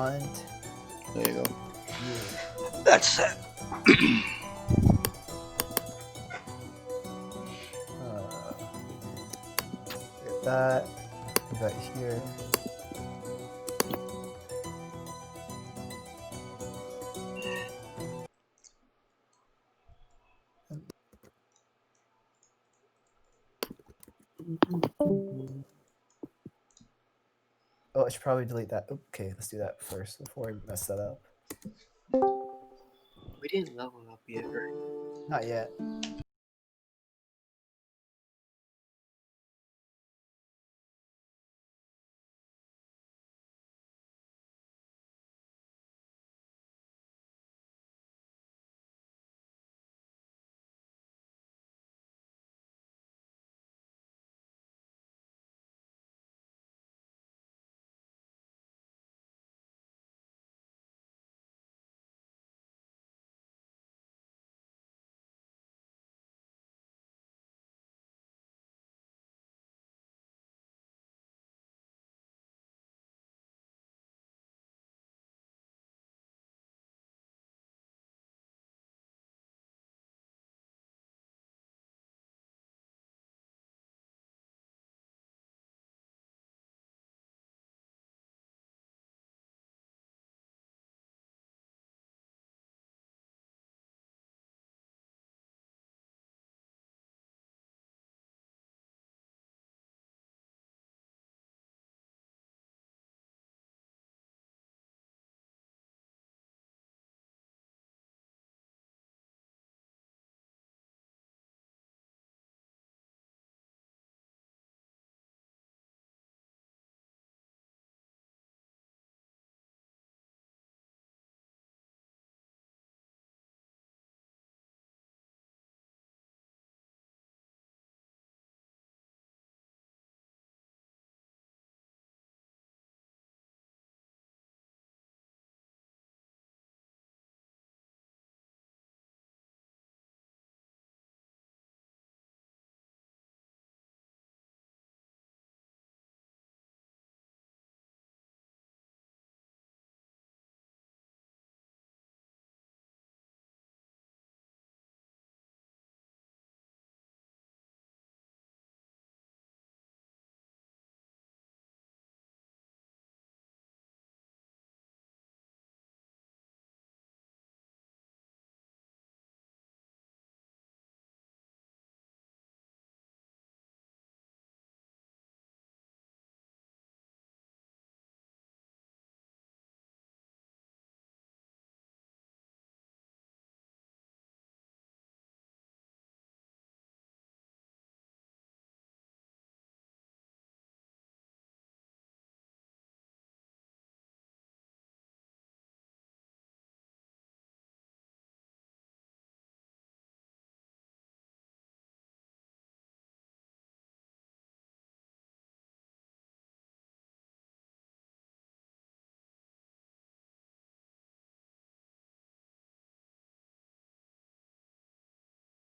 want. There you go. Yeah. That's it. Get that. Put that here. Oh, I should probably delete that. Okay, let's do that first before I mess that up. We didn't level up yet, right? Not yet.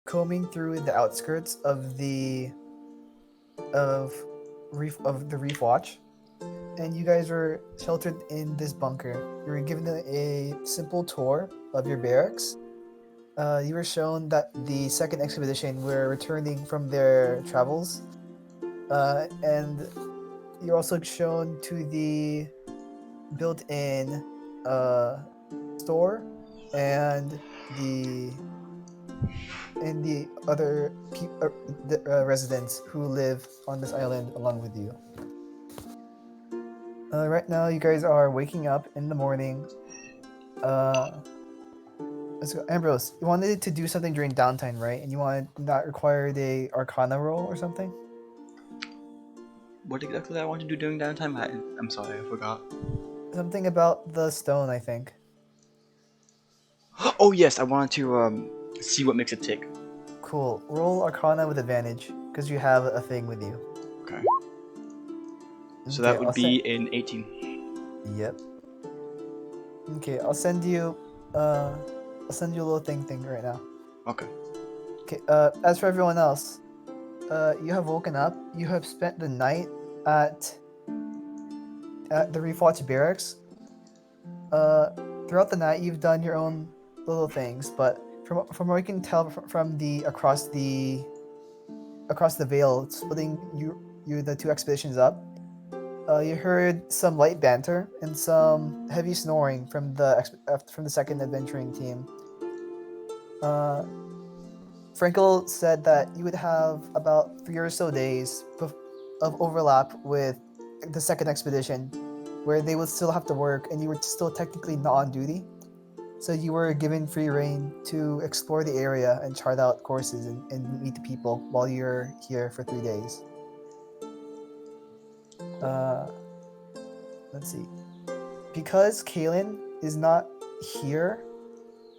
Combing through the outskirts of the Reef Watch, and you guys are sheltered in this bunker. You were given a simple tour of your barracks. You were shown that the second expedition were returning from their travels, and you're also shown to the built-in store and the other residents who live on this island along with you. Right now, you guys are waking up in the morning. Let's go. Ambrose, you wanted to do something during downtime, right? And you wanted that required a Arcana roll or something? What exactly did I want to do during downtime? I'm sorry, I forgot. Something about the stone, I think. Oh yes, I wanted to see what makes it tick. Cool. Roll Arcana with advantage, because you have a thing with you. Okay. So Okay, that would be an 18. Yep. Okay, I'll send you a little thing right now. Okay. Okay, as for everyone else, you have woken up. You have spent the night at the Reef Watch barracks. Throughout the night, you've done your own little things, but from what we can tell from the across the veil, splitting you the two expeditions up, you heard some light banter and some heavy snoring from the second adventuring team. Frankel said that you would have about 3 or so days of overlap with the second expedition, where they would still have to work and you were still technically not on duty. So you were given free reign to explore the area and chart out courses and meet the people while you're here for 3 days. Let's see. Because Kalen is not here,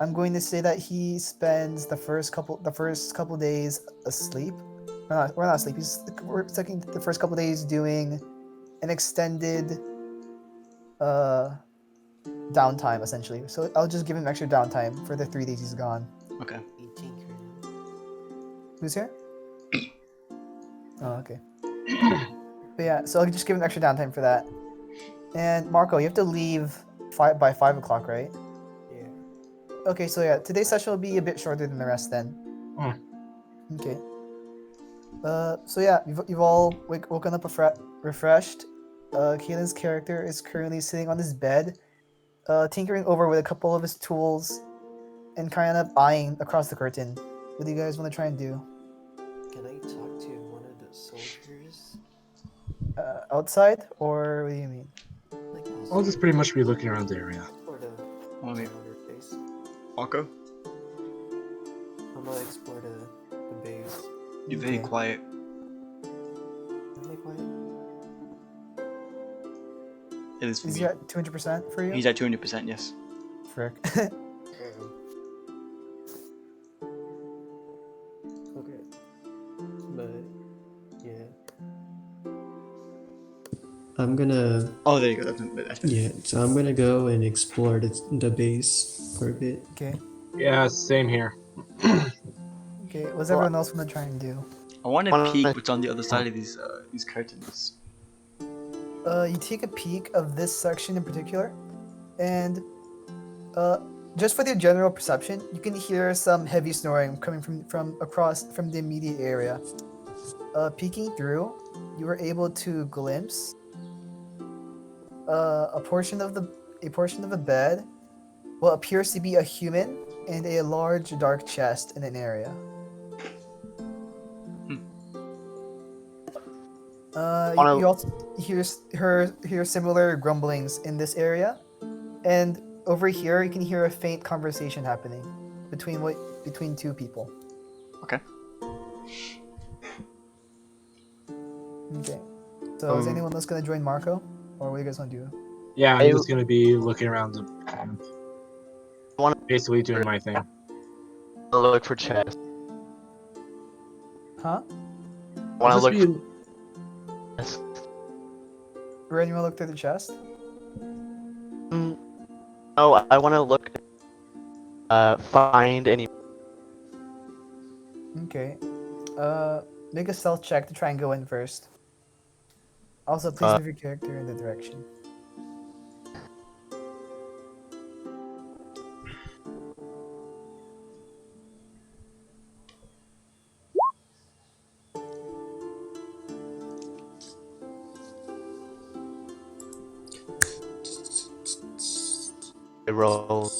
I'm going to say that he spends the first couple days asleep. We're not asleep. We're taking the first couple days doing an extended downtime essentially. So I'll just give him extra downtime for the 3 days he's gone. Okay. 18 currently. Who's here? Oh, okay. But yeah, so I'll just give him extra downtime for that. And Marco, you have to leave by 5 o'clock, right? Yeah. Okay, so yeah, today's session will be a bit shorter than the rest then. Okay. So yeah, you've all woken up refreshed. Kaelin's character is currently sitting on his bed, tinkering over with a couple of his tools, and kind of eyeing across the curtain. What do you guys want to try and do? Can I talk to one of the soldiers? Outside, or what do you mean? Like I'll just pretty much be looking around the area. explore the Want me, commander base. Marco? I'm gonna explore the base. You're very Okay. quiet. Am I quiet? It is for Is me. he at 200% for you? He's at 200%. Yes. Frick. Okay. But yeah. I'm gonna Oh, there you go. That's better. yeah. So I'm gonna go and explore the base for a bit. Okay. Yeah, same here. Okay. What's everyone else want to try and do? I want to peek what's on the other side of these curtains. You take a peek of this section in particular, and just for the general perception, you can hear some heavy snoring coming from the immediate area. Peeking through, you were able to glimpse a portion of the bed, what appears to be a human, and a large dark chest in an area. You also hear similar grumblings in this area, and over here you can hear a faint conversation happening between two people. Okay. Okay. So is anyone else gonna join Marco, or what do you guys want to do? Yeah, I'm just gonna be looking around the basically doing my thing. Look for chest. Huh? Want to Just look be- for chest. Ren, you wanna look through the chest? No, I want to look. Find any. Okay. Make a stealth check to try and go in first. Also, please move your character in the direction. I roll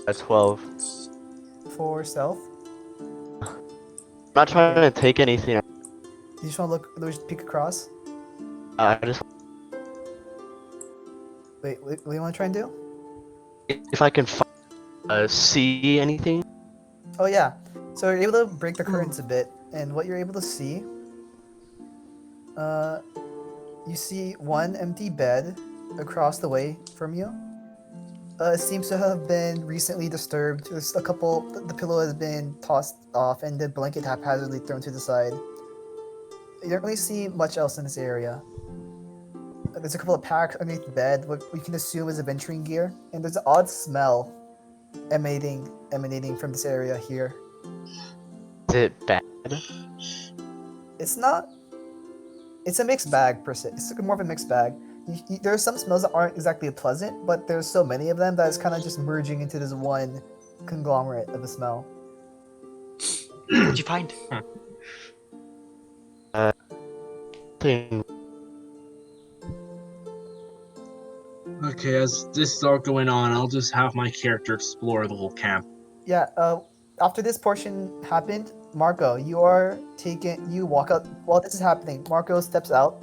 a 12. For stealth, I'm not trying to take anything. you just wanna just peek across. I just Wait, what do you wanna try and do? if I can see anything. Oh yeah. So you're able to break the currents a bit, and what you're able to see, you see one empty bed across the way from you. It seems to have been recently disturbed. There's a couple. The pillow has been tossed off, and the blanket haphazardly thrown to the side. You don't really see much else in this area. There's a couple of packs underneath the bed, what we can assume is adventuring gear, and there's an odd smell emanating from this area here. Is it bad? It's not. It's a mixed bag per se. It's more of a mixed bag. there are some smells that aren't exactly pleasant, but there's so many of them that it's kind of just merging into this one conglomerate of a smell. What'd you find? Thing. Okay, as this is all going on, I'll just have my character explore the whole camp. Yeah. After this portion happened, Marco, you walk out while this is happening. Marco steps out,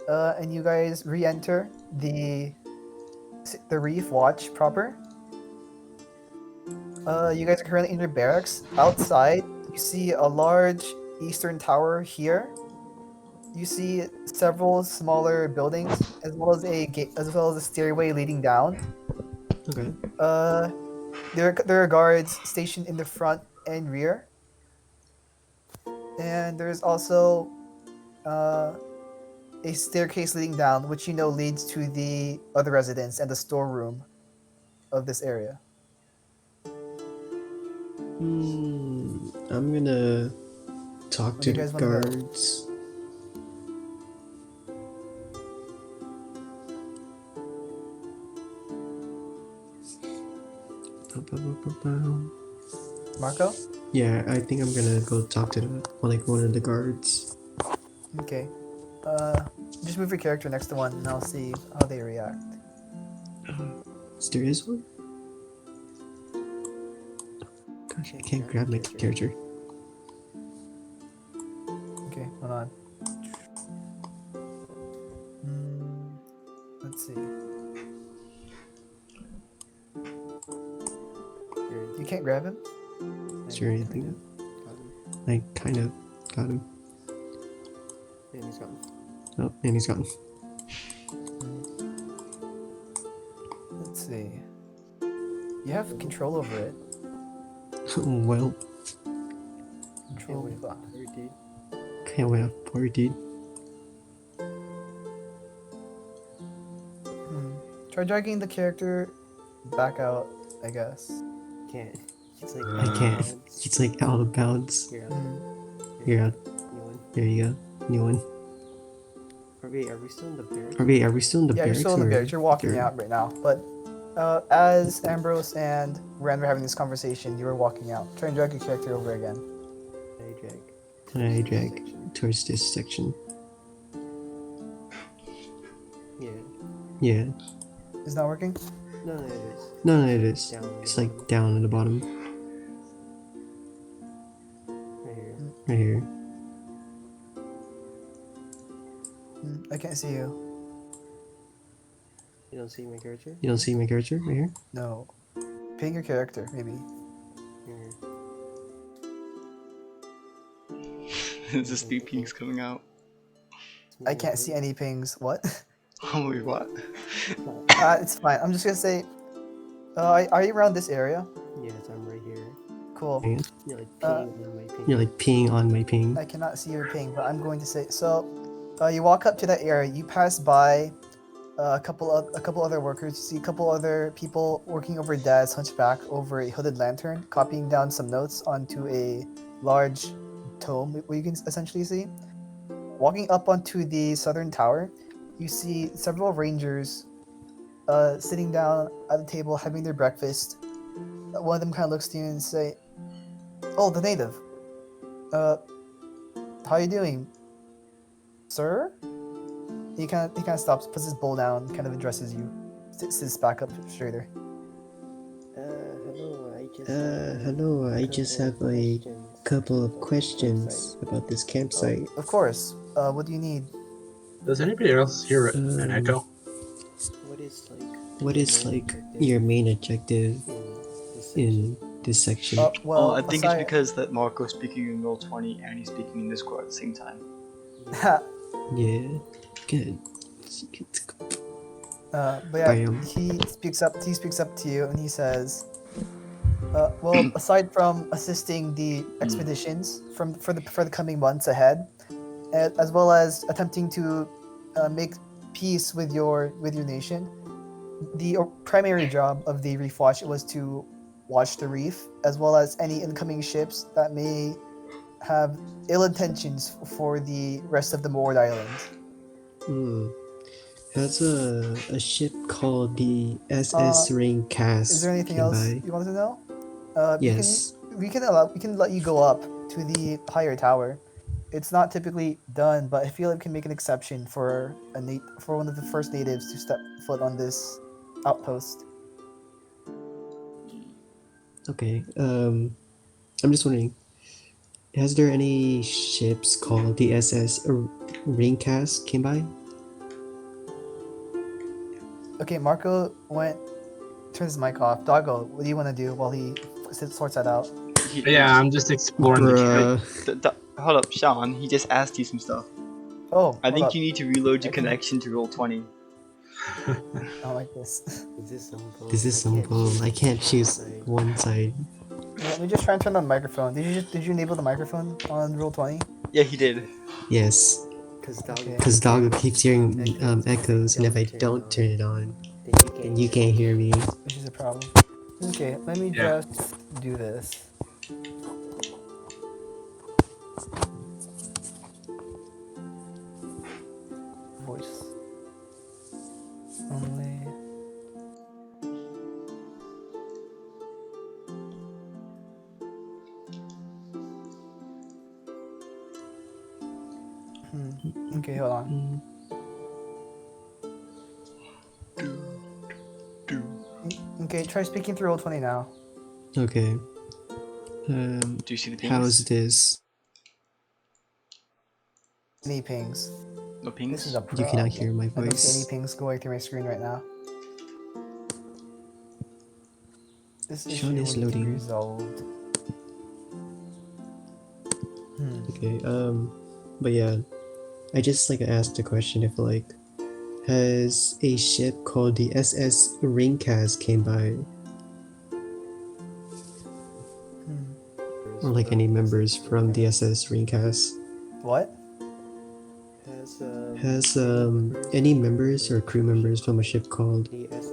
and you guys re-enter the reef watch proper. You guys are currently in your barracks. Outside, you see a large eastern tower here. You see several smaller buildings, as well as a gate, as well as a stairway leading down. Okay. There are guards stationed in the front and rear, and there's also a staircase leading down, which you know leads to the other residence and the storeroom of this area. I'm gonna talk Where to do you the guys wanna go? guards. Marco? Yeah, I think I'm gonna go talk to one of the guards. Okay. Just move your character next to one, and I'll see how they react. There is one? Gosh, I can't grab my character. Okay, hold on. Let's see. You can't grab him? Is there anything? I kind of got him. And he's gone. Oh, and he's gone. Let's see. You have control over it. Well, Control wait. over. Dude. can't wait for it, dude. Try dragging the character back out, I guess. Can't. He's like, I can't. It's like out of bounds. Here, Here, new one. there you go. New one. Are we still in the barracks? Are we still in the Yeah, you're barracks? still in the or- barracks. You're walking you're- out right now. But as Ambrose and Rand were having this conversation, you were walking out. Try and drag your character over again. Hey, Jack. I drag towards this section. Yeah. Yeah. Is not working? No, it is. No, it is. Down at It's the like bottom. down at the bottom. Right here. Right here. I can't see you. You don't see my character? You don't see my character right here? No. Ping your character, maybe. Here. This big ping's coming out. I can't see any pings. What? Oh wait, what? It's fine. I'm just gonna say. Are you around this area? Yes, I'm right here. Cool. Hang on. You're like Uh, peeing on my ping. You're like peeing on my ping. I cannot see your ping, but I'm going to say so. You walk up to that area. You pass by a couple other workers. You see a couple other people working over desks, hunchback over a hooded lantern, copying down some notes onto a large tome. What you can essentially see. Walking up onto the southern tower, you see several rangers sitting down at the table having their breakfast. One of them kind of looks to you and say, "Oh, the native. How you doing, sir?" He kind of stops, puts his bowl down, kind of addresses you, sits back up straighter. Hello, I just Hello, I just have a couple of questions about this campsite. Of course. What do you need? Does anybody else hear an echo? What is like Your main objective in in this this section? section? Well, Oh, I think it's aside- because that Marco's speaking in Roll20 and he's speaking in Discord at the same time. Yeah, good. But yeah, Bam. he speaks up to you and he says, well, aside from assisting the expeditions for the coming months ahead, as well as attempting to make peace with your nation, the primary job of the Reef Watch was to watch the reef, as well as any incoming ships that may have ill intentions for the rest of the moored island. Has a ship called the SS Ring Is Cast there anything came else by? you wanted to know? Yes. We can let you go up to the higher tower. It's not typically done, but I feel like we can make an exception for for one of the first natives to step foot on this outpost. Okay. I'm just wondering, has there any ships called the SS Ringcast came by? Okay, Marco turns his mic off. Doggo, what do you want to do while he sorts that out? Yeah, I'm just exploring the camp. Bruh. Hold up, Sean. He just asked you some stuff. Oh, I hold think up. you need to reload your Okay. connection to Roll20. I don't like this. Is this simple? This is simple. I can't choose one side. Let me just try and turn on the microphone. Did you enable the microphone on Roll20? Yeah, he did. Yes, Because dog Okay. because Doggo keeps hearing echoes, and if I don't turn it on, then you can't hear me. Which is a problem. Okay, let me Yeah. just do this. Voice only. Okay, hold on. Okay, try speaking through Roll20 now. Okay. Do you see the pings? How is this? Any pings? No pings? This is a You cannot problem. hear my I don't see any voice. pings going through my screen right now. This Sean issue is will need to be loading. resolved. Okay. But yeah, I just like asked a question if like, has a ship called the SS Ringcast came by, or like any members from the SS Ringcast? What? Has any members or crew members from a ship called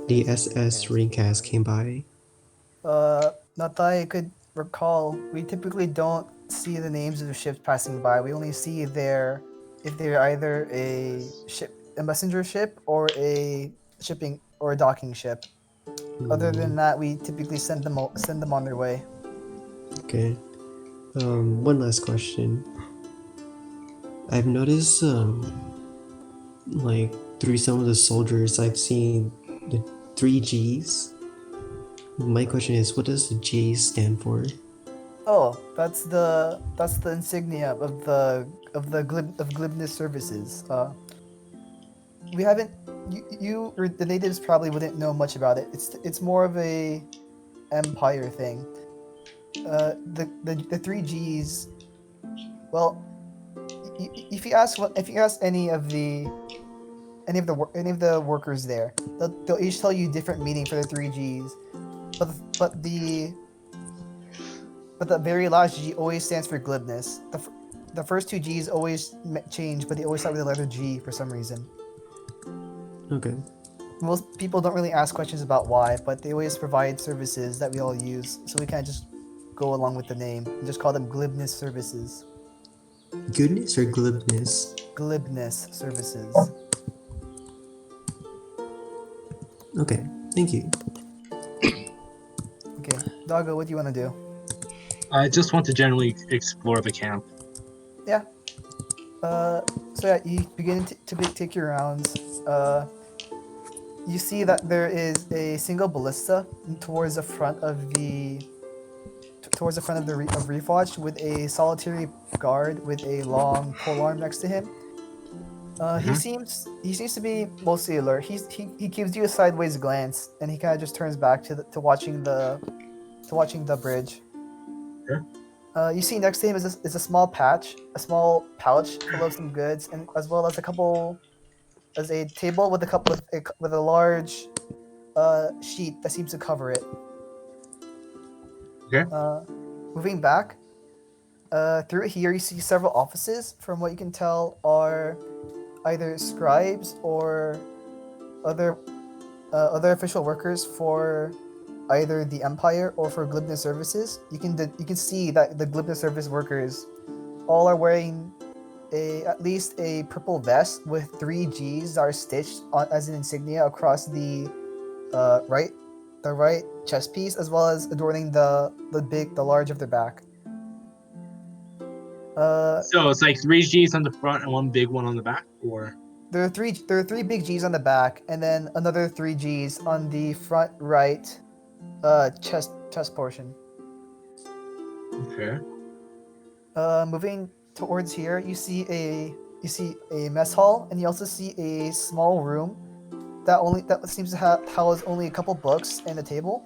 the SS Ringcast came by? Not that I could recall. We typically don't see the names of the ships passing by. We only see if they're either a messenger ship, or a shipping or a docking ship. Other than that, we typically send them on their way. Okay. One last question. I've noticed, like, through some of the soldiers, I've seen the 3 Gs. My question is, what does the G stand for? Oh, that's the insignia of glibness services. We haven't you or the natives probably wouldn't know much about it. It's more of a empire thing. The 3 Gs. Well, if you ask any of the workers there, they'll each tell you different meaning for the 3 Gs. But the very last G always stands for glibness. The first 2 Gs always change, but they always start with the letter G for some reason. Okay. Most people don't really ask questions about why, but they always provide services that we all use, so we can't just go along with the name and just call them glibness services. Goodness or glibness? Glibness services. Okay, thank you. Okay, Doggo, what do you want to do? I just want to generally explore the camp. Yeah. So yeah, you begin to take your rounds. You see that there is a single ballista towards the front of the Reef Watch, with a solitary guard with a long polearm next to him. He seems to be mostly alert. He gives you a sideways glance, and he kind of just turns back to watching the bridge. Sure. You see next to him is a small pouch full of some goods, and as well as a table with a large sheet that seems to cover it. Okay. Moving back, through here you see several offices. From what you can tell, are either scribes or other official workers for either the Empire or for Glibness Services. You can see that the Glibness Service workers all are wearing at least a purple vest with 3 Gs that are stitched on, as an insignia across the right chest piece, as well as adorning the large of their back. So it's like 3 Gs on the front and one big one on the back, or There are three big Gs on the back, and then another 3 Gs on the front right chest portion. okay. Moving towards here, you see a mess hall, and you also see a small room that seems to house only a couple books and a table.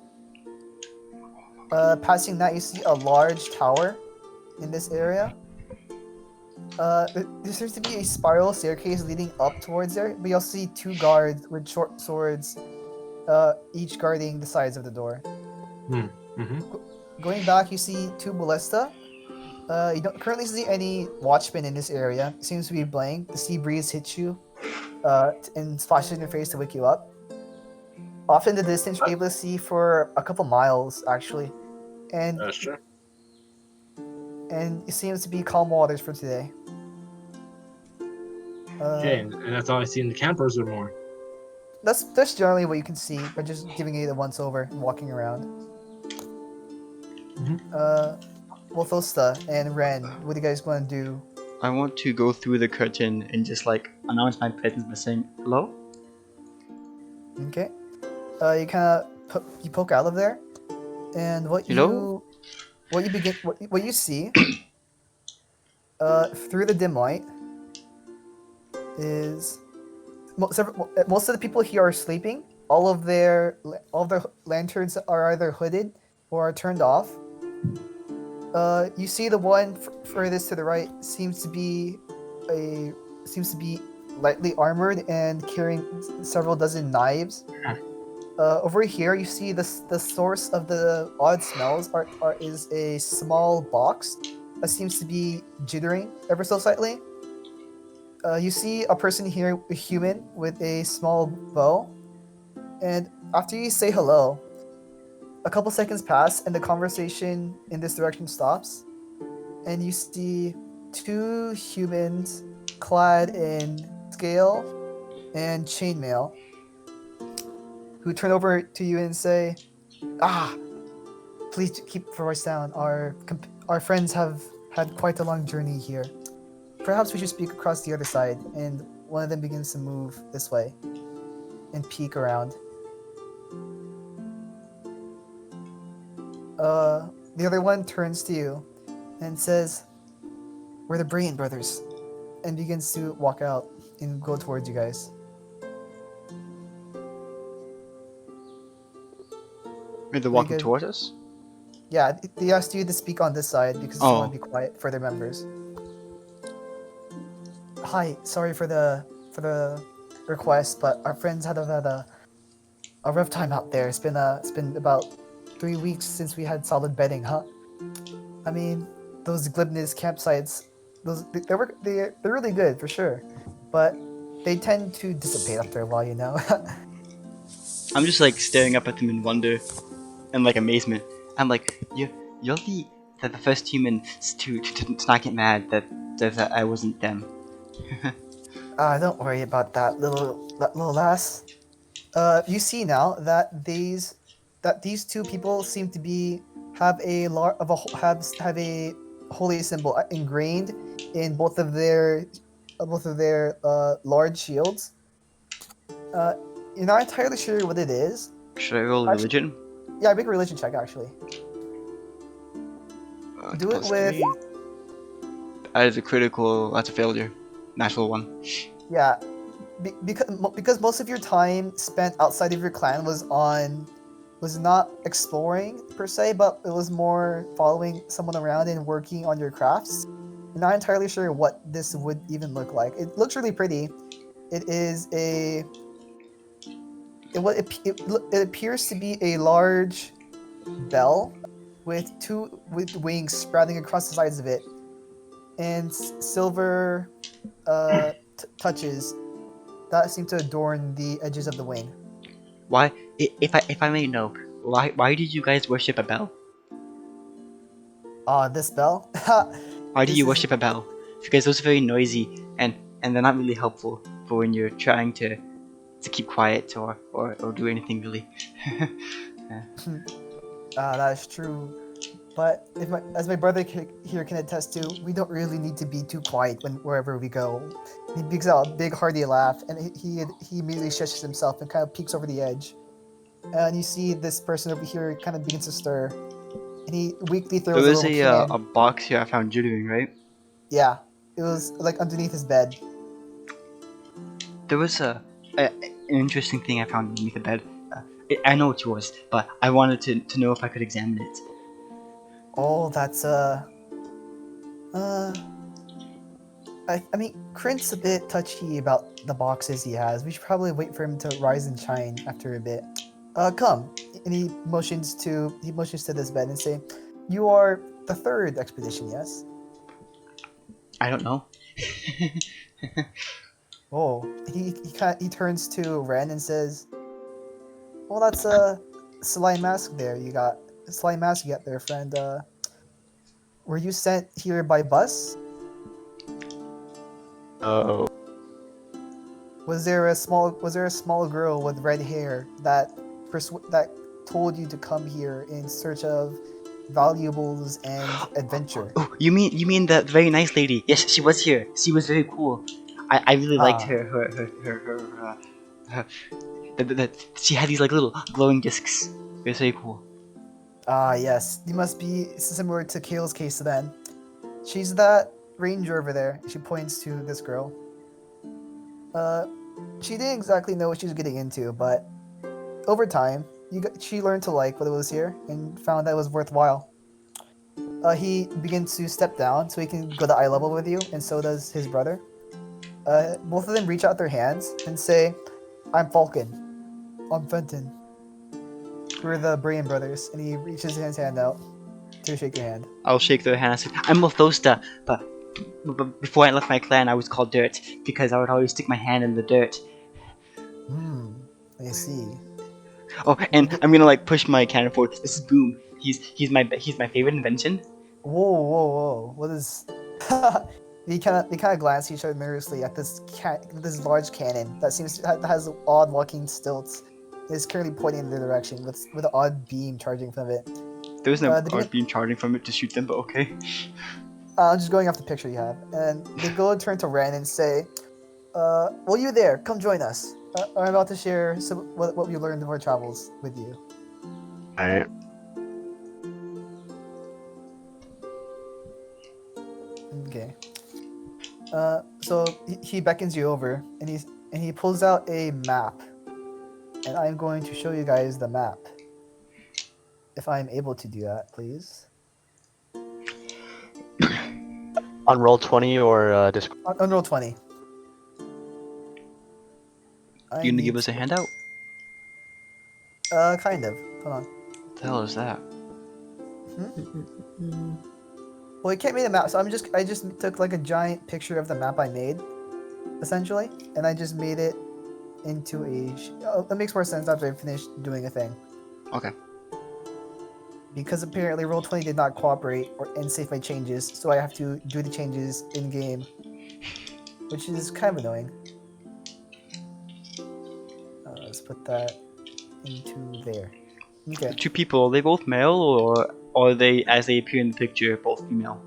Passing that, you see a large tower in this area. There seems to be a spiral staircase leading up towards there, but you'll see 2 guards with short swords, each guarding the sides of the door. Mm-hmm. Going back, you see 2 ballista. You don't currently see any watchmen in this area. It seems to be blank. The sea breeze hits you and splashes in your face to wake you up. Off in the distance, you're able to see for a couple miles, actually. And That's true. and it seems to be calm waters for today. Okay, and that's all I see in the campers or more. That's generally what you can see by just giving it a once over and walking around. Wolfosta and Ren, what do you guys want to do? I want to go through the curtain and just like announce my presence by saying hello. Okay. You kind of you poke out of there, and what Hello? what you see through the dim light is most of the people here are sleeping. All of their lanterns are either hooded or are turned off. You see the one furthest to the right seems to be lightly armored and carrying several dozen knives. Over here, you see the source of the odd smells is a small box that seems to be jittering ever so slightly. You see a person here, a human, with a small bow. And after you say hello, a couple seconds pass and the conversation in this direction stops. And you see 2 humans clad in scale and chainmail who turn over to you and say, please keep your voice down. Our friends have had quite a long journey here. Perhaps we should speak across the other side. And one of them begins to move this way and peek around. The other one turns to you and says, "We're the Brain Brothers," and begins to walk out and go towards you guys. Are they walking good. towards us? Yeah, they asked you to speak on this side because they Oh. want to be quiet for their members. Hi, sorry for the request, but our friends had a rough time out there. It's been about 3 weeks since we had solid bedding, huh? I mean, those Glibness campsites, they're really good for sure, but they tend to dissipate after a while, you know. I'm just like staring up at them in wonder and like amazement. I'm like, you're the first humans to not get mad that I wasn't them. Don't worry about that little lass. You see now that these 2 people seem to have a holy symbol ingrained in both of their large shields. You're not entirely sure what it is. Should I roll religion? Yeah, make a religion check actually. Do it with- That is a critical. That's a failure. Natural one. Yeah, because most of your time spent outside of your clan was not exploring per se, but it was more following someone around and working on your crafts. I'm not entirely sure what this would even look like. It looks really pretty. It appears to be a large bell with wings sprouting across the sides of it, and silver touches that seem to adorn the edges of the wing. Why, if I may know, why did you guys worship a bell? This bell? Why do This you is- worship a bell? because those are very noisy and they're not really helpful for when you're trying to keep quiet or do anything really. That's true. But as my brother here can attest to, we don't really need to be too quiet wherever we go. He gives out a big hearty laugh, and he immediately shushes himself and kind of peeks over the edge. And you see this person over here kind of begins to stir, and he weakly There throws a was little can. a box here I found jittering, right? Yeah, it was like underneath his bed. There was an interesting thing I found underneath the bed. I know what it was, but I wanted to know if I could examine it. Oh, that's I mean, Krint's a bit touchy about the boxes he has. We should probably wait for him to rise and shine after a bit. Come. And he motions to this bed and say, "You are the third expedition, yes?" I don't know. Oh, he turns to Ren and says, "Well, that's a slime mask there. You got a slime mask you got there, friend. Were you sent here by bus? Oh. Was there a small girl with red hair that told you to come here in search of valuables and adventure?" Oh, you mean the very nice lady? Yes, she was here. She was very cool. I really liked Ah. her she had these like little glowing discs. It was very cool. Ah, yes. You must be similar to Kale's case then. She's that ranger over there. She points to this girl. She didn't exactly know what she was getting into, but over time, she learned to like what it was here and found that it was worthwhile. He begins to step down so he can go to eye level with you, and so does his brother. Both of them reach out their hands and say, "I'm Falcon. I'm Fenton. We're the Brian brothers," and he reaches his hand out to shake your hand. I'll shake their hand and say, I'm Mothosta, but before I left my clan I was called Dirt because I would always stick my hand in the dirt. I see. Oh, and I'm gonna like push my cannon forward. This is Boom. He's my favorite invention. Whoa! What is? They kind of glance each other nervously at this large cannon that has odd walking stilts. It's currently pointing in their direction with an odd beam charging from it. There was no they begin- beam charging from it to shoot them, but okay. I'm just going off the picture you have, and they go and turn to Ren and say, "Well, you there? Come join us. I'm about to share what we learned of our travels with you." Alright. Okay. So he beckons you over, and he pulls out a map, and I'm going to show you guys the map. If I'm able to do that, please. On Roll20 or Discord? On roll 20. You gonna give us a handout? Kind of. Hold on. What the hell is that? Well, you can't make a map, so I just took like a giant picture of the map I made, essentially, and I just made it into a. That makes more sense after I finish doing a thing. Okay. Because apparently Roll20 did not cooperate and save my changes, so I have to do the changes in game, which is kind of annoying. Let's put that into there. Okay. The two people, are they both male or are they, as they appear in the picture, both female?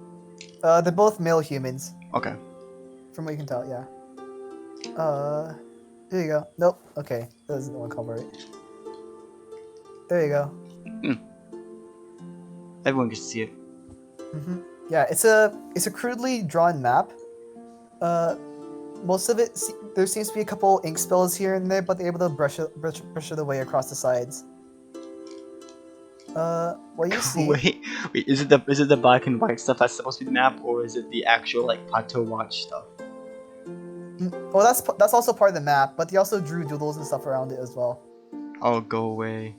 They're both male humans, Okay. from what you can tell. Yeah. There you go. Nope. Okay, that doesn't want to cooperate. There you go. Everyone gets to see it. Yeah, it's a crudely drawn map. Most of it, there seems to be a couple ink spells here and there, but they're able to brush it away across the sides. What you see? Wait, is it the black and white stuff that's supposed to be the map, or is it the actual like Plateau Watch stuff? Well, that's also part of the map, but they also drew doodles and stuff around it as well. Oh, go away.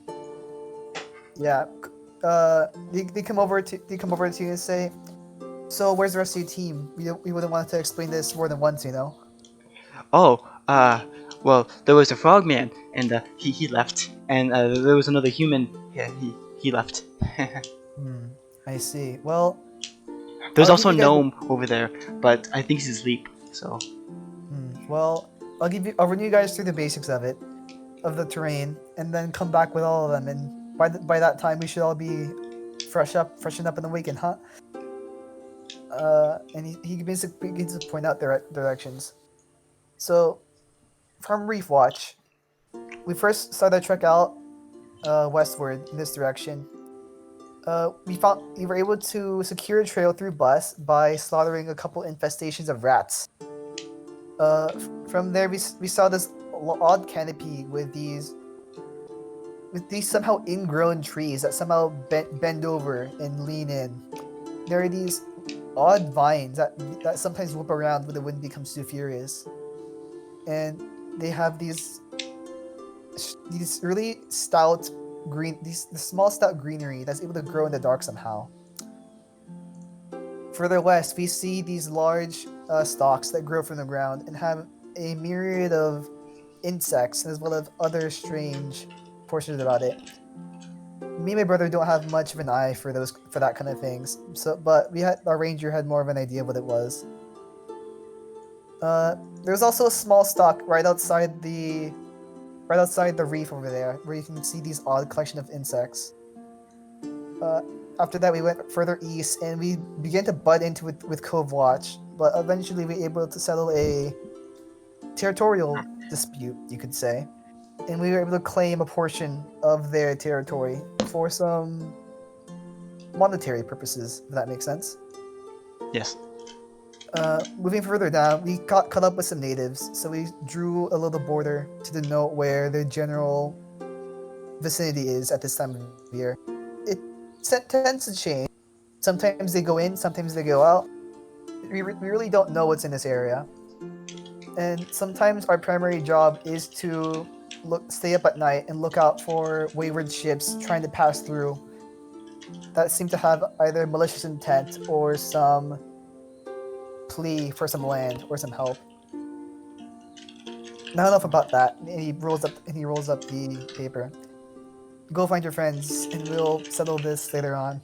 Yeah. They come over to you and say, "So where's the rest of your team? We wouldn't want to explain this more than once, you know." Oh, well, there was a frogman, and he left, and there was another human. Yeah, he left. I see. Well, There's I'll also a give you guys- gnome over there, but I think he's asleep. So Well, I'll run you guys through the basics of it, of the terrain, and then come back with all of them. And by that time, we should all be freshened up and awakened, huh? And he basically begins to point out directions. So, from Reef Watch, we first started our trek out westward in this direction. We were able to secure a trail through bus by slaughtering a couple infestations of rats. From there, we saw this odd canopy with these somehow ingrown trees that somehow bend over and lean in. There are these odd vines that sometimes whip around when the wind becomes too furious, and they have these really stout the small stout greenery that's able to grow in the dark somehow. Further west, we see these large stalks that grow from the ground and have a myriad of insects as well as other strange portions about it. Me and my brother don't have much of an eye for that kind of things. So, but our ranger had more of an idea of what it was. There's also a small stalk right outside the reef over there, where you can see these odd collection of insects. After that, we went further east and we began to butt into it with Cove Watch, but eventually we were able to settle a territorial dispute, you could say, and we were able to claim a portion of their territory for some monetary purposes, if that makes sense. yes. Moving further down, we got caught up with some natives, so we drew a little border to denote where the general vicinity is at this time of year. It tends to change. Sometimes they go in, sometimes they go out. We really don't know what's in this area. And sometimes our primary job is to stay up at night and look out for wayward ships trying to pass through that seem to have either malicious intent or some plea for some land or some help. Not enough about that. And he rolls up the paper. Go find your friends, and we'll settle this later on.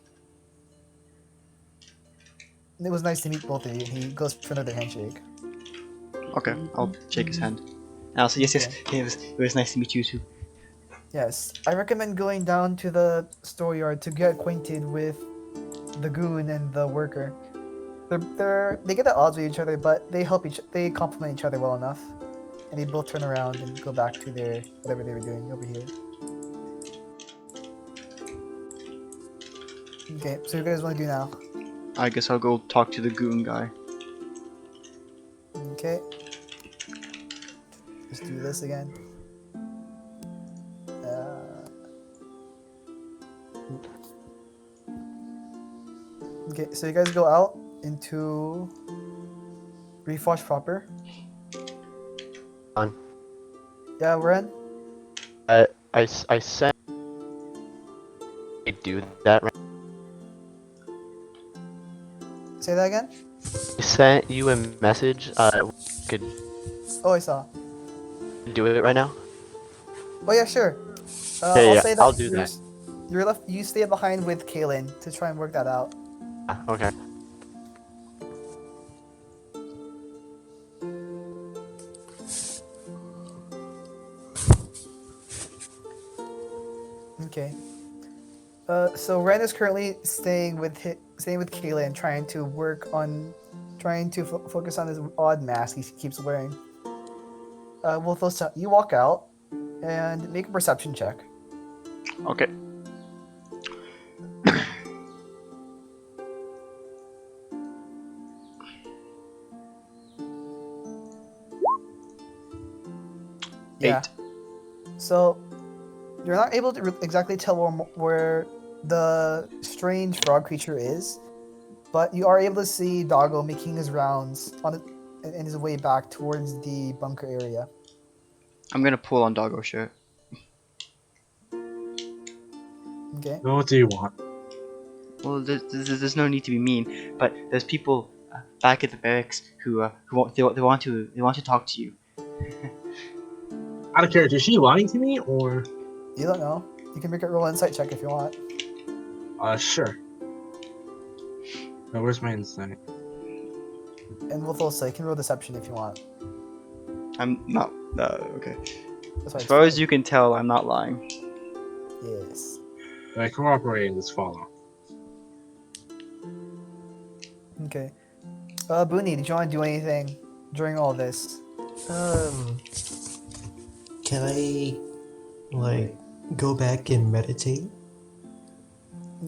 And it was nice to meet both of you. And he goes for another handshake. Okay, I'll shake his hand. And I'll say yes. It was nice to meet you too. Yes, I recommend going down to the storeyard to get acquainted with the goon and the worker. They get at odds with each other, but they complement each other well enough, and they both turn around and go back to their whatever they were doing over here. Okay, so what you guys want to do now? I guess I'll go talk to the goon guy. Okay, let's do this again. Okay, so you guys go out into Reef Watch proper. On. Yeah, we're in. I sent. I do that right. Say that again. I sent you a message. Could Oh, I saw. do it right now. Oh yeah, sure. Yeah, Say that I'll do that. You stay behind with Kaylin to try and work that out. Okay. Okay. So Ren is currently staying with Kaylin, trying to focus on this odd mask he keeps wearing. You walk out and make a perception check. Okay. Yeah. So you're not able to exactly tell where the strange frog creature is, but you are able to see Doggo making his rounds in his way back towards the bunker area. I'm gonna pull on Doggo's shirt. Okay. What do you want? Well, there's no need to be mean, but there's people back at the barracks who want to talk to you. Out of character, is she lying to me or? You don't know. You can make a roll insight check if you want. Sure. Oh, where's my insight? And we'll also you can roll deception if you want. I'm not. Okay. That's why As it's far as fine. you can tell, I'm not lying. Yes. I cooperate. Let's follow. Okay. Booney, did you want to do anything during all this? Can I like go back and meditate?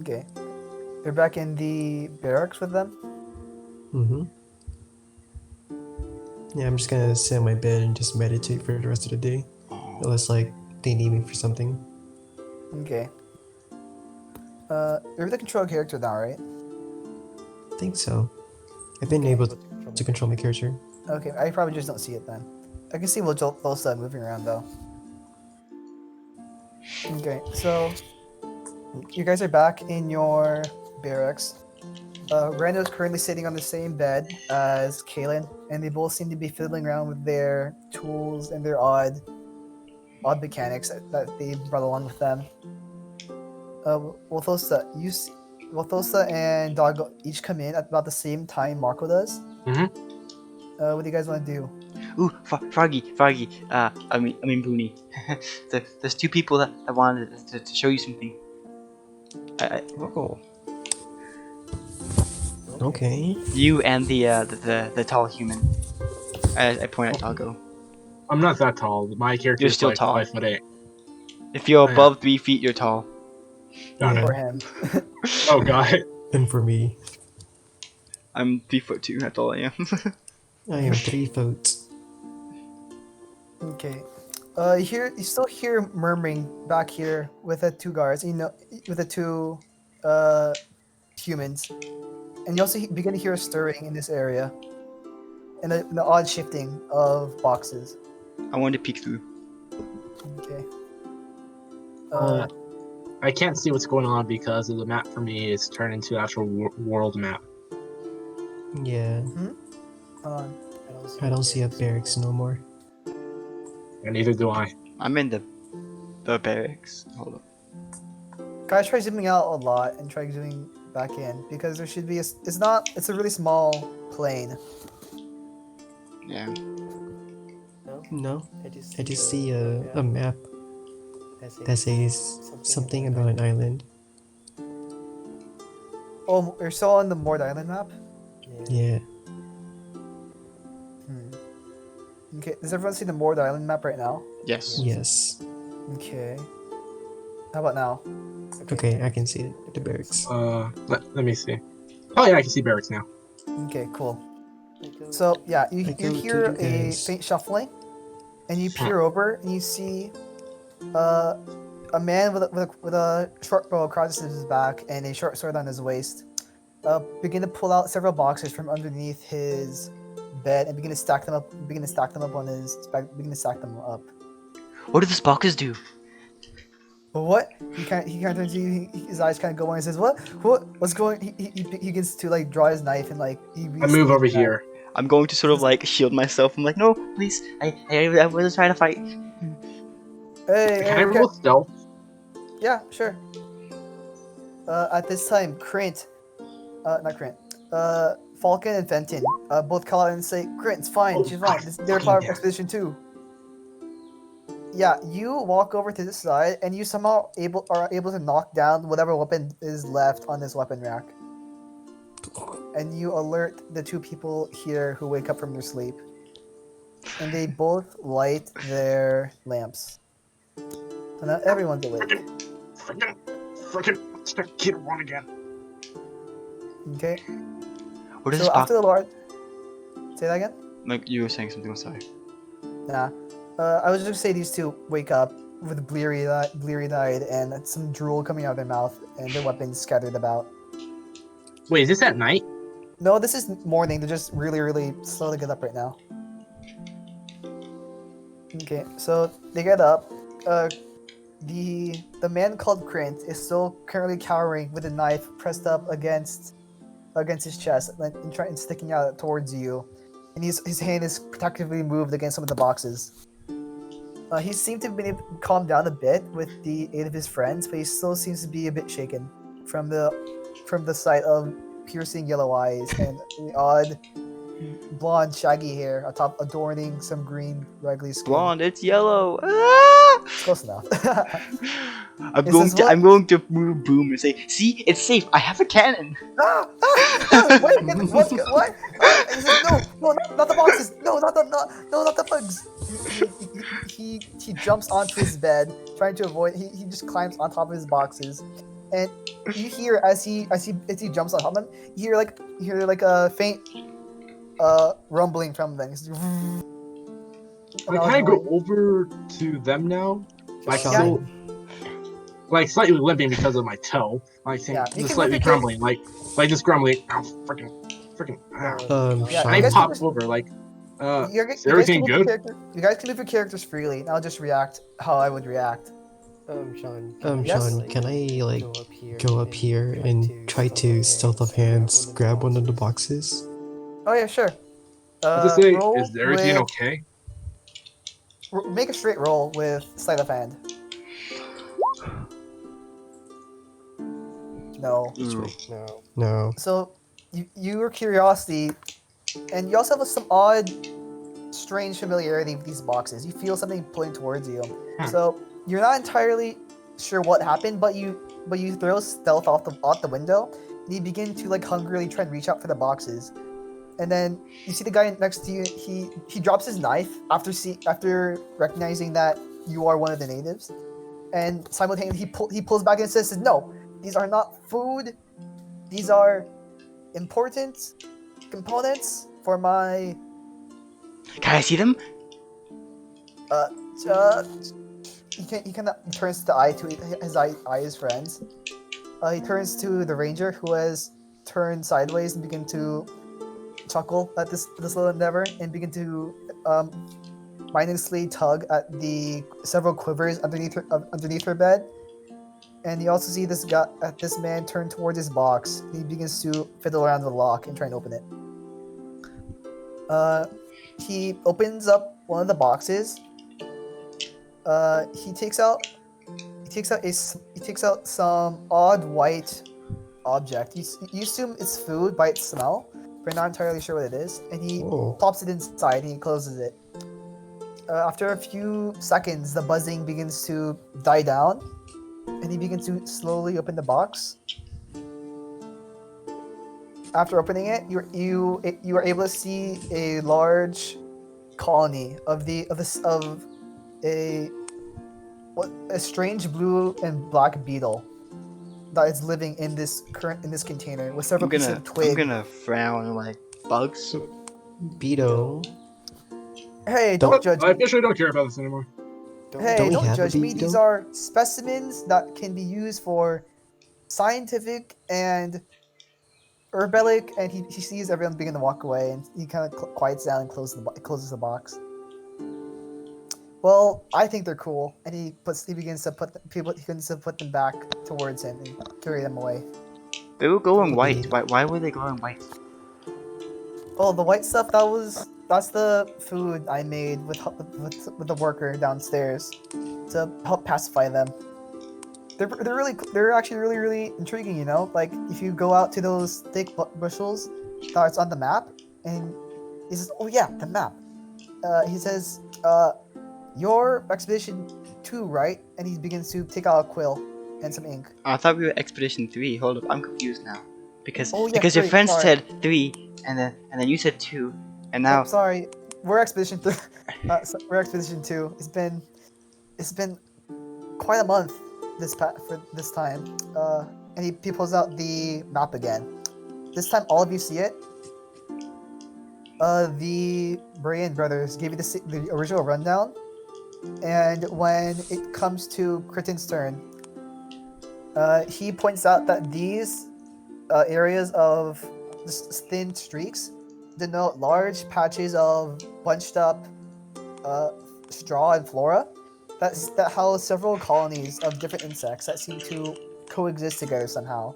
Okay. You're back in the barracks with them? Mm-hmm. Yeah, I'm just gonna sit on my bed and just meditate for the rest of the day. Unless like they need me for something. Okay. You're the control character now, right? I think so. I've been Okay. able to control my character. Okay, I probably just don't see it then. I can see Volsa moving around though. Okay, so you guys are back in your barracks. Rando's currently sitting on the same bed as Kaylin, and they both seem to be fiddling around with their tools and their odd mechanics that they brought along with them. Walthosa and Doggo each come in at about the same time Marco does. Mhm. What do you guys want to do? Ooh, Froggy. I mean Booney. There's two people that wanted to show you something. Oh. Okay. You and the tall human. I point at Doggo. I'm not that tall. My character You're is still like tall. 5'8". If you're yeah. above 3 feet, you're tall. Got Yeah. For it. him. Oh, got it. And for me, I'm 3'2". That's all I am. I am 3 foot. Okay. You still hear murmuring back here with the two guards. You know, with the two humans, and you also begin to hear a stirring in this area, and the odd shifting of boxes. I wanted to peek through. Okay. Uh, I can't see what's going on because of the map for me is turned into actual world map. Yeah. Uh, I don't see a barracks no more. And neither do I. I'm in the barracks. Hold up. guys, try zooming out a lot and try zooming back in because there should be it's a really small plane. Yeah. No. I just see a map that says something about an island. Oh, you're still on the Mord Island map? Yeah. Okay, does everyone see the Mord Island map right now? Yes. Yes. Okay. How about now? Okay, I can see it. The barracks. Let me see. Oh yeah, I can see barracks now. Okay, cool. So yeah, you I go to hear the a guys. faint shuffling, and you peer over and you see a man with a short bow across his back and a short sword on his waist. Begin to pull out several boxes from underneath his bed and begin to stack them up. Begin to stack them up on his. Begin to stack them up. What do the boxes do? But what? He kind of turns to you. His eyes kind of go on and says, "What? What's going?" He begins to like draw his knife and like he. I move over here. I'm going to sort of like shield myself. I'm like, no, please. I wasn't trying to fight. Hey, Can I roll stealth? Yeah, sure. At this time, Krint, not Krint, Falcon and Fenton, both call out and say, Krint's fine, Oh, she's fine. God, They're fucking part of damn. Expedition 2. Yeah, you walk over to the side and you somehow are able to knock down whatever weapon is left on this weapon rack. And you alert the two people here who wake up from their sleep. And they both light their lamps. So now everyone's awake. Frickin' kid one again. Okay? What is So this box? after the Lord... Say that again? Like you were saying something. I'm sorry. Nah. I was just gonna say these two wake up with bleary-eyed and some drool coming out of their mouth and their weapons scattered about. Wait, is this at night? No, this is morning. They're just really, really slow to get up right now. Okay, so they get up. The man called Krint is still currently cowering with a knife pressed up against his chest and sticking out towards you, and his hand is protectively moved against some of the boxes. He seemed to have been able to calm down a bit with the aid of his friends, but he still seems to be a bit shaken from the sight of piercing yellow eyes and the odd blonde shaggy hair atop adorning some green raggedy skin. Blonde, it's yellow. Ah! It's close enough. I'm It going says to what? I'm going to move Boom and say, see, it's safe. I have a cannon. Wait, what? He says, no, not the boxes. No, not the bugs. He jumps onto his bed, trying to avoid. He just climbs on top of his boxes, and you hear as he jumps on top of them, you hear like a faint rumbling from them. It's just, Like, can I go over to them now? Like, Sean. still, like slightly limping because of my toe. Like, Yeah, you just can slightly move your grumbling. Like just grumbling. Ow, freaking. Ow. Yeah, And I you guys pop can- over. Like, You is guys can everything move your good? character. You guys can move your characters freely, and I'll just react how I would react. Sean. Yes? Sean, can I like go up here and try to stealth of hands grab one of the boxes? Oh yeah, sure. I just say, Roll is everything with okay? make a straight roll with sleight of hand. No. No. No. So your curiosity, and you also have some odd, strange familiarity with these boxes. You feel something pulling towards you. So you're not entirely sure what happened, but you throw stealth out the window, and you begin to like hungrily try and reach out for the boxes. And then you see the guy next to you. He drops his knife after recognizing that you are one of the natives, and simultaneously he pulls back and says, "No, these are not food. These are important components for my Can I see them? he kind of turns the eye to his eyes friends. He turns to the ranger who has turned sideways and begin to chuckle at this little endeavor and begin to mindlessly tug at the several quivers underneath her bed. And you also see this man turn towards his box. And he begins to fiddle around the lock and try and open it. He opens up one of the boxes. He takes out some odd white object. You assume it's food by its smell, but you're not entirely sure what it is. And he Whoa. pops it inside and he closes it. After a few seconds, the buzzing begins to die down, and he begins to slowly open the box. After opening it, you are able to see a large colony of a strange blue and black beetle that is living in this container with several pieces of twig. I'm gonna frown like bugs. Beto. Hey, don't judge I me. officially don't care about this anymore. Hey, Don't we don't have a judge me. These beetle? are specimens that can be used for scientific and herbalic. And he sees everyone begin to walk away, and he kind of quiets down and closes the box. Well, I think they're cool, and he begins to put them back towards him and carry them away. They were glowing white. Why were they glowing white? Oh, the white stuff that's the food I made with the worker downstairs to help pacify them. They're actually really intriguing, you know. Like if you go out to those thick bushels that's on the map, and he says, "Oh yeah, the map." He says, "Your expedition 2, right?" And he begins to take out a quill and some ink. I thought we were Expedition 3. Hold up, I'm confused now. Because Oh, yeah, because your 3, friend sorry. said 3, and then you said 2, and now Oh, sorry, we're expedition 3. We're expedition 2. It's been quite a month for this time. And he pulls out the map again. This time, all of you see it. The Brayan brothers gave you the original rundown, and when it comes to Critten's turn, he points out that these areas of just thin streaks denote large patches of bunched up straw and flora that house several colonies of different insects that seem to coexist together somehow.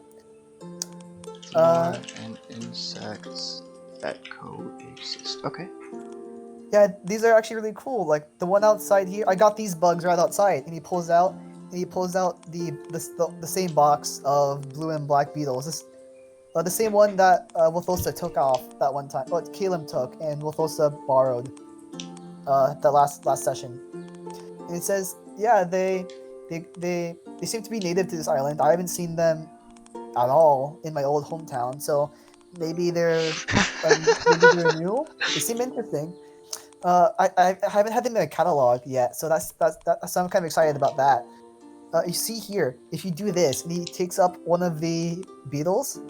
flora and insects that coexist. Okay. Yeah, these are actually really cool. Like the one outside here, I got these bugs right outside, and he pulls out the same box of blue and black beetles. The same one that Wothosa took off that one time. Oh, Caleb took and Wothosa borrowed. The last session. And it says, yeah, they seem to be native to this island. I haven't seen them at all in my old hometown, so maybe maybe they're new. They seem interesting. I haven't had them in a catalog yet, so so I'm kind of excited about that. You see here, if you do this, and he takes up one of the beetles,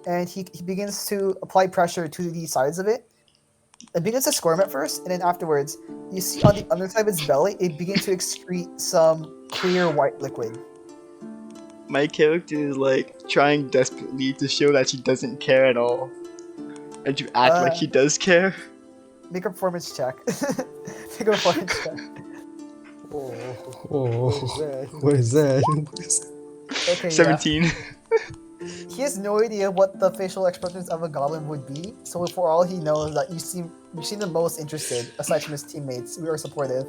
and he begins to apply pressure to the sides of it. It begins to squirm at first, and then afterwards, you see on the underside of its belly, it begins to excrete some clear white liquid. My character is like trying desperately to show that she doesn't care at all, and to act like she does care. Make a performance check. Make a performance check. Oh, Oh, what is that? what is that? Okay, 17. Yeah. He has no idea what the facial expressions of a goblin would be, so for all he knows, that you seem the most interested, aside from his teammates who are supportive.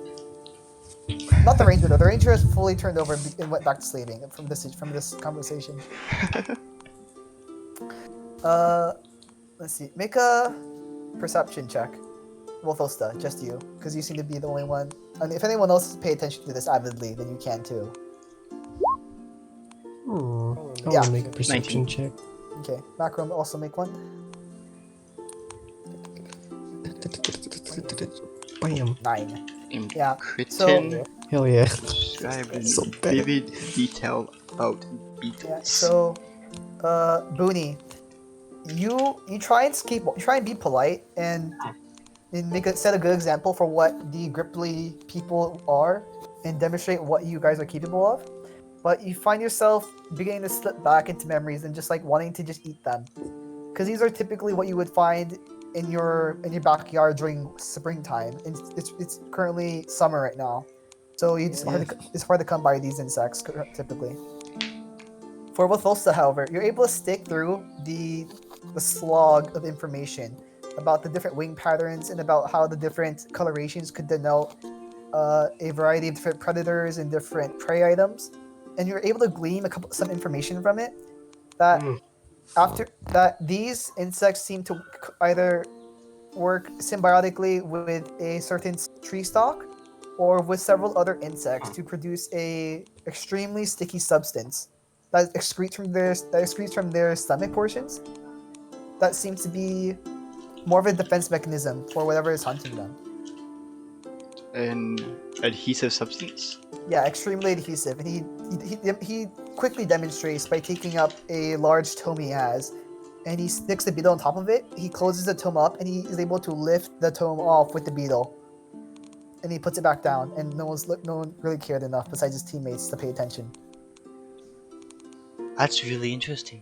Not the ranger though. The ranger has fully turned over and went back to slaving from this conversation. Let's see. Make a perception check. Wolfosta, just you, because you seem to be the only one. And if anyone else pay attention to this avidly, then you can too. I Yeah. want to make a perception check. Okay, Macro also make one. Bam. 9. Yeah, Critin Hell yeah. describe in So bad. vivid detail about Yeah. beetles. So, Booney, you try and be polite and set a good example for what the Gripply people are, and demonstrate what you guys are capable of. But you find yourself beginning to slip back into memories and just like wanting to just eat them, because these are typically what you would find in your backyard during springtime. It's currently summer right now, so it's hard to come by these insects typically. For Wothosa, however, you're able to stick through the slog of information about the different wing patterns and about how the different colorations could denote a variety of different predators and different prey items, and you're able to glean some information from it that after that these insects seem to either work symbiotically with a certain tree stock or with several other insects to produce a extremely sticky substance that excretes from their stomach portions that seems to be more of a defense mechanism for whatever is hunting them. An adhesive substance? Yeah, extremely adhesive, and he quickly demonstrates by taking up a large tome he has, and he sticks the beetle on top of it. He closes the tome up, and he is able to lift the tome off with the beetle, and he puts it back down. And no one really cared enough besides his teammates to pay attention. That's really interesting.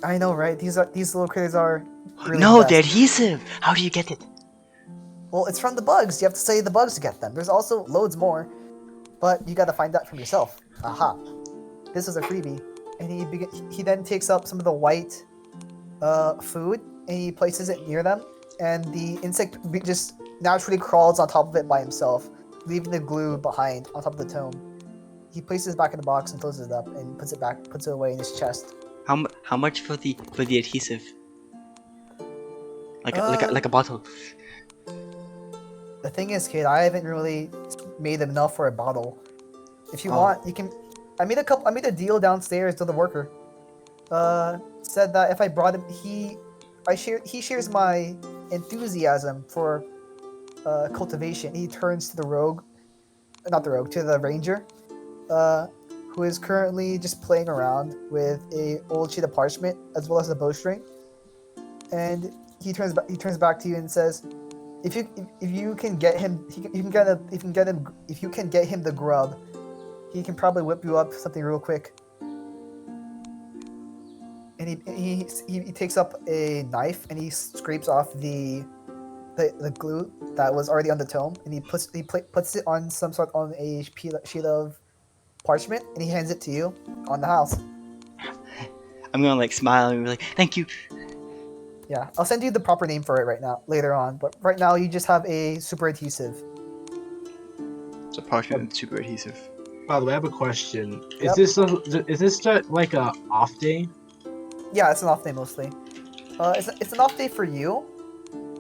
I know, right? These little critters are. Really No, the they're best. adhesive! How do you get it? Well, it's from the bugs. You have to study the bugs to get them. There's also loads more, but you got to find that for yourself. Aha! This is a freebie, and he then takes up some of the white food and he places it near them, and the insect just naturally crawls on top of it by himself, leaving the glue behind on top of the tome. He places it back in the box and closes it up and puts it away in his chest. How much for the adhesive? Like a bottle. The thing is, kid, I haven't really made enough for a bottle. If you want, you can. I made a deal downstairs to the worker. Said that if I brought him, he shares my enthusiasm for cultivation. He turns to the ranger, who is currently just playing around with a old sheet of parchment as well as a bowstring, and he turns back to you and says, if you can get him, if you can get him the grub, he can probably whip you up something real quick. And he takes up a knife and he scrapes off the glue that was already on the tome, and he puts it on a sheet of parchment, and he hands it to you on the house. I'm gonna like smile and be like, thank you. Yeah, I'll send you the proper name for it later on, but right now you just have a super adhesive. It's a parchment and super adhesive. By the way, I have a question. Yep. Is this like a off day? Yeah, it's an off day mostly. It's an off day for you.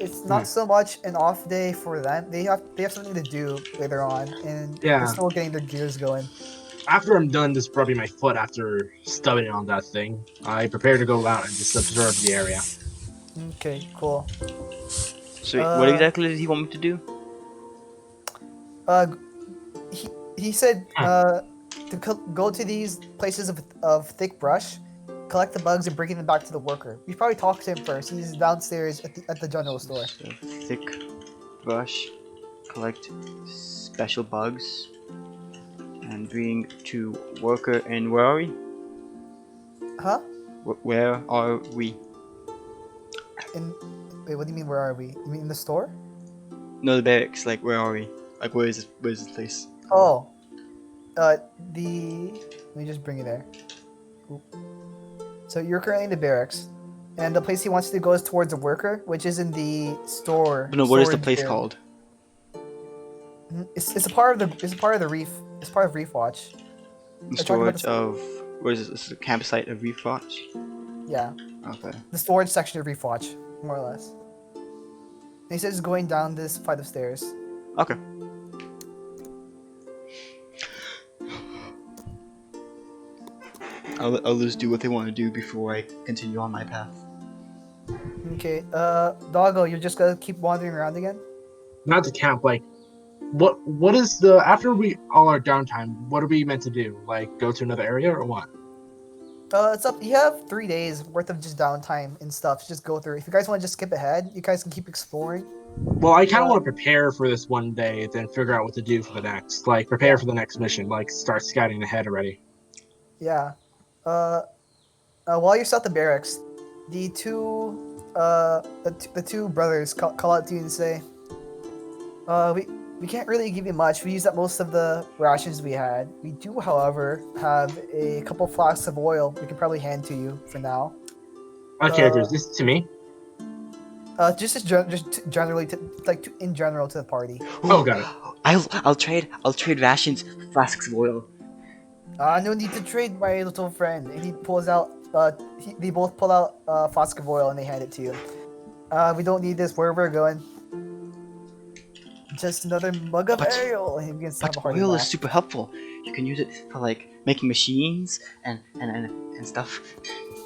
It's not so much an off day for them. They have something to do later on, and they're Yeah. still getting their gears going. After I'm done just rubbing my foot after stubbing on that thing, I prepare to go out and just observe the area. Okay, cool. So what Uh, exactly does he want me to do? uh, he said to go to these places of thick brush, collect the bugs, and bring them back to the worker. You should probably talk to him first. He's downstairs at the general store. So thick brush, collect special bugs, and bring to worker. And where are we? Huh? Where are we? Wait, what do you mean? Where are we? You mean in the store? No, the barracks. Like, where are we? Like, where's this place? Oh, let me just bring you there. Oop. So you're currently in the barracks, and the place he wants you to go is towards the worker, which is in the store. But no, what is the storage place area. called? It's a part of the reef. It's part of Reef Watch. The talking about storage of. Where is this? This is a campsite of Reef Watch? Yeah, Okay. the storage section of Reef Watch, more or less. And he says going down this flight of stairs. Okay. I'll just do what they want to do before I continue on my path. Okay, Doggo, you're just gonna keep wandering around again? Not to camp, like, what is the after we all our downtime? What are we meant to do? Like, go to another area or what? It's up. You have 3 days worth of just downtime and stuff. Just go through. If you guys want to just skip ahead, you guys can keep exploring. Well, I kind of want to prepare for this one day, then figure out what to do for the next. Like, prepare for the next mission. Like, start scouting ahead already. Yeah. While you're still at the barracks, the two brothers call out to you and say, we can't really give you much. We used up most of the rations we had. We do, however, have a couple flasks of oil we can probably hand to you for now. Okay, is this to me? Just generally in general to the party. Oh, got it. I'll trade rations for flasks of oil. No need to trade, my little friend. And he pulls out. They both pull out a flask of oil and they hand it to you. We don't need this. Where we're going. Just another mug of ale. And he begins to have a But hearty oil laugh. is super helpful. You can use it for like making machines and stuff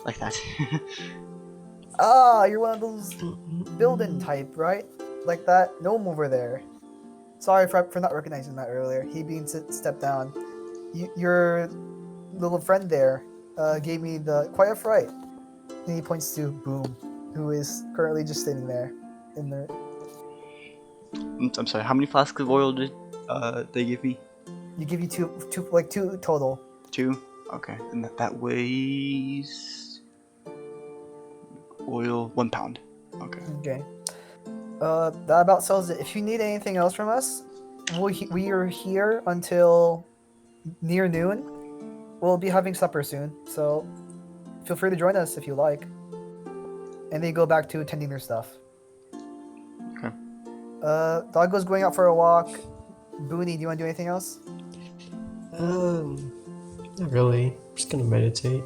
like that. Ah, you're one of those building type, right? Like that gnome over there. Sorry for not recognizing that earlier. He begins to step down. Your little friend there gave me quite a fright. And he points to Boom, who is currently just sitting there in the. I'm sorry. How many flasks of oil did they give me? You give you two total. 2. Okay, and that weighs oil 1 pound. Okay. Okay. That about sells it. If you need anything else from us, we are here until near noon. We'll be having supper soon, so feel free to join us if you like. And they go back to attending their stuff. Okay. Doggo's going out for a walk. Booney, do you want to do anything else? Not really. I'm just gonna meditate.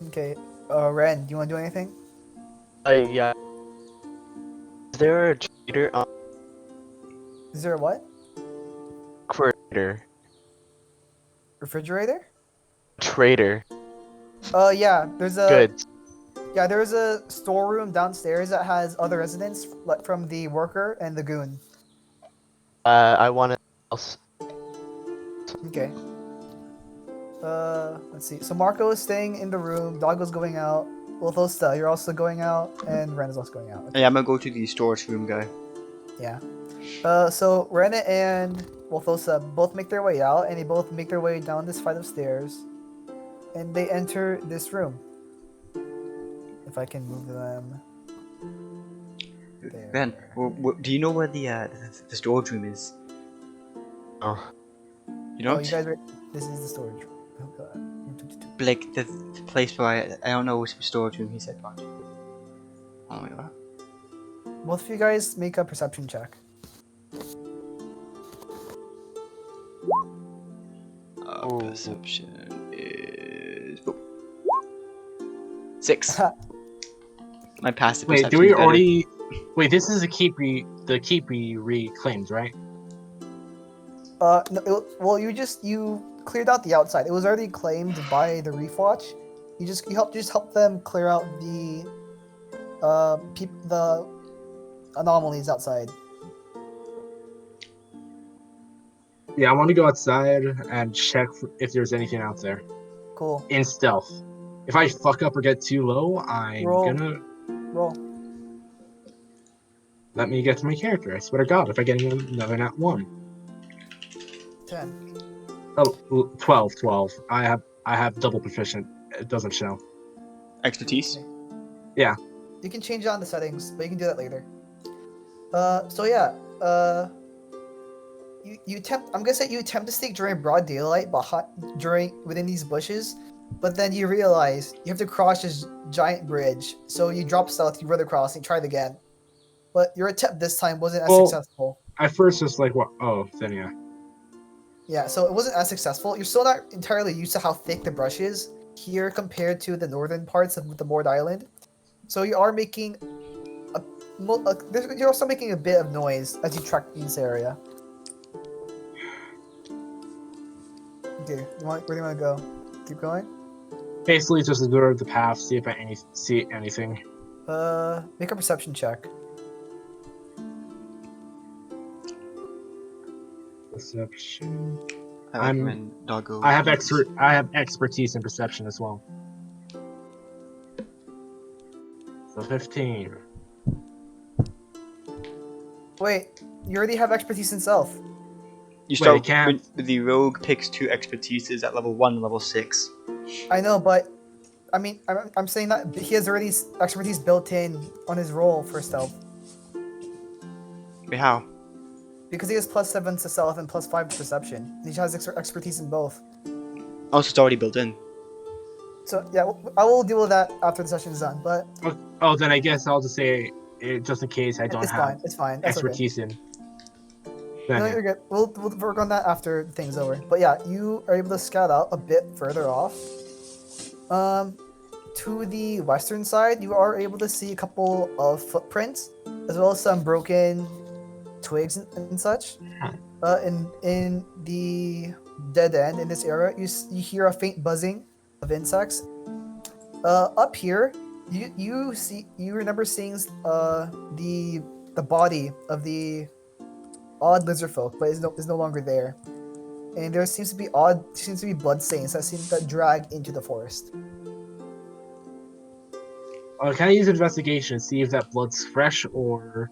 Okay. Ren, do you want to do anything? Yeah. Is there a trader on Is there a what? Trader? Refrigerator? Trader. Yeah. There's a. Good. Yeah, there's a storeroom downstairs that has other residents from the worker and the goon. I want else. Okay. Let's see. So Marco is staying in the room. Doggo's going out. Lothosta, you're also going out, and Ren is also going out. Yeah, I'm gonna go to the storage room guy. Yeah. So Ren and Lothosta both make their way out, and they both make their way down this flight of stairs, and they enter this room. If I can move them. There. Ben, do you know where the storage room is? Oh. You Oh, don't? you guys are. This is the storage room. Oh god. Like the place where I don't know which storage room he said. But oh my god. Both of you guys make a perception check. Ooh. Perception is 6. My passive Wait, do perception we is better. already? Wait, this is the keep we reclaimed, right? No, well, you cleared out the outside. It was already claimed by the Reef Watch. You just help them clear out the the anomalies outside. Yeah, I want to go outside and check if there's anything out there Cool. in stealth. If I fuck up or get too low, I'm Roll. gonna Roll. let me get to my character. I swear to God, if I get another nat 1. 10. Oh, 12. I have double proficient. It doesn't show. Expertise. Yeah. You can change on the settings, but you can do that later. So yeah, you attempt. I'm gonna say you attempt to sneak during broad daylight, within these bushes, but then you realize you have to cross this giant bridge. So you drop stealth, you run across, and you try it again. But your attempt this time wasn't as Well- successful. I first just like what? Oh, then yeah. Yeah, so it wasn't as successful. You're still not entirely used to how thick the brush is here compared to the northern parts of the Board Island. So you are making you're also making a bit of noise as you trek in this area. Okay, where do you want to go? Keep going. Basically, just observe the path, see if I see anything. Make a perception check. Perception. I I'm- recommend doggo. I have use. expertise in perception as well. So 15. Wait, you already have expertise in stealth. You start Wait, can't- when the rogue picks 2 expertises at level 1 and level 6. I know, but I mean, I'm saying that he has already expertise built in on his roll for stealth Wait, how? because he has +7 to stealth and +5 to perception. He has expertise in both. Oh, so it's already built in. So yeah, I will deal with that after the session is done. But Oh, then I guess I'll just say, just in case I don't it's have fine. It's fine. That's okay. expertise in. No, Then, you're good. We'll work on that after the thing's over. But yeah, you are able to scout out a bit further off. To the western side, you are able to see a couple of footprints, as well as some broken twigs and such. In the dead end in this area, you hear a faint buzzing of insects. Up here, you remember seeing the body of the odd lizard folk, but is no longer there. And there seems to be blood stains that drag into the forest. can I use investigation to see if that blood's fresh or?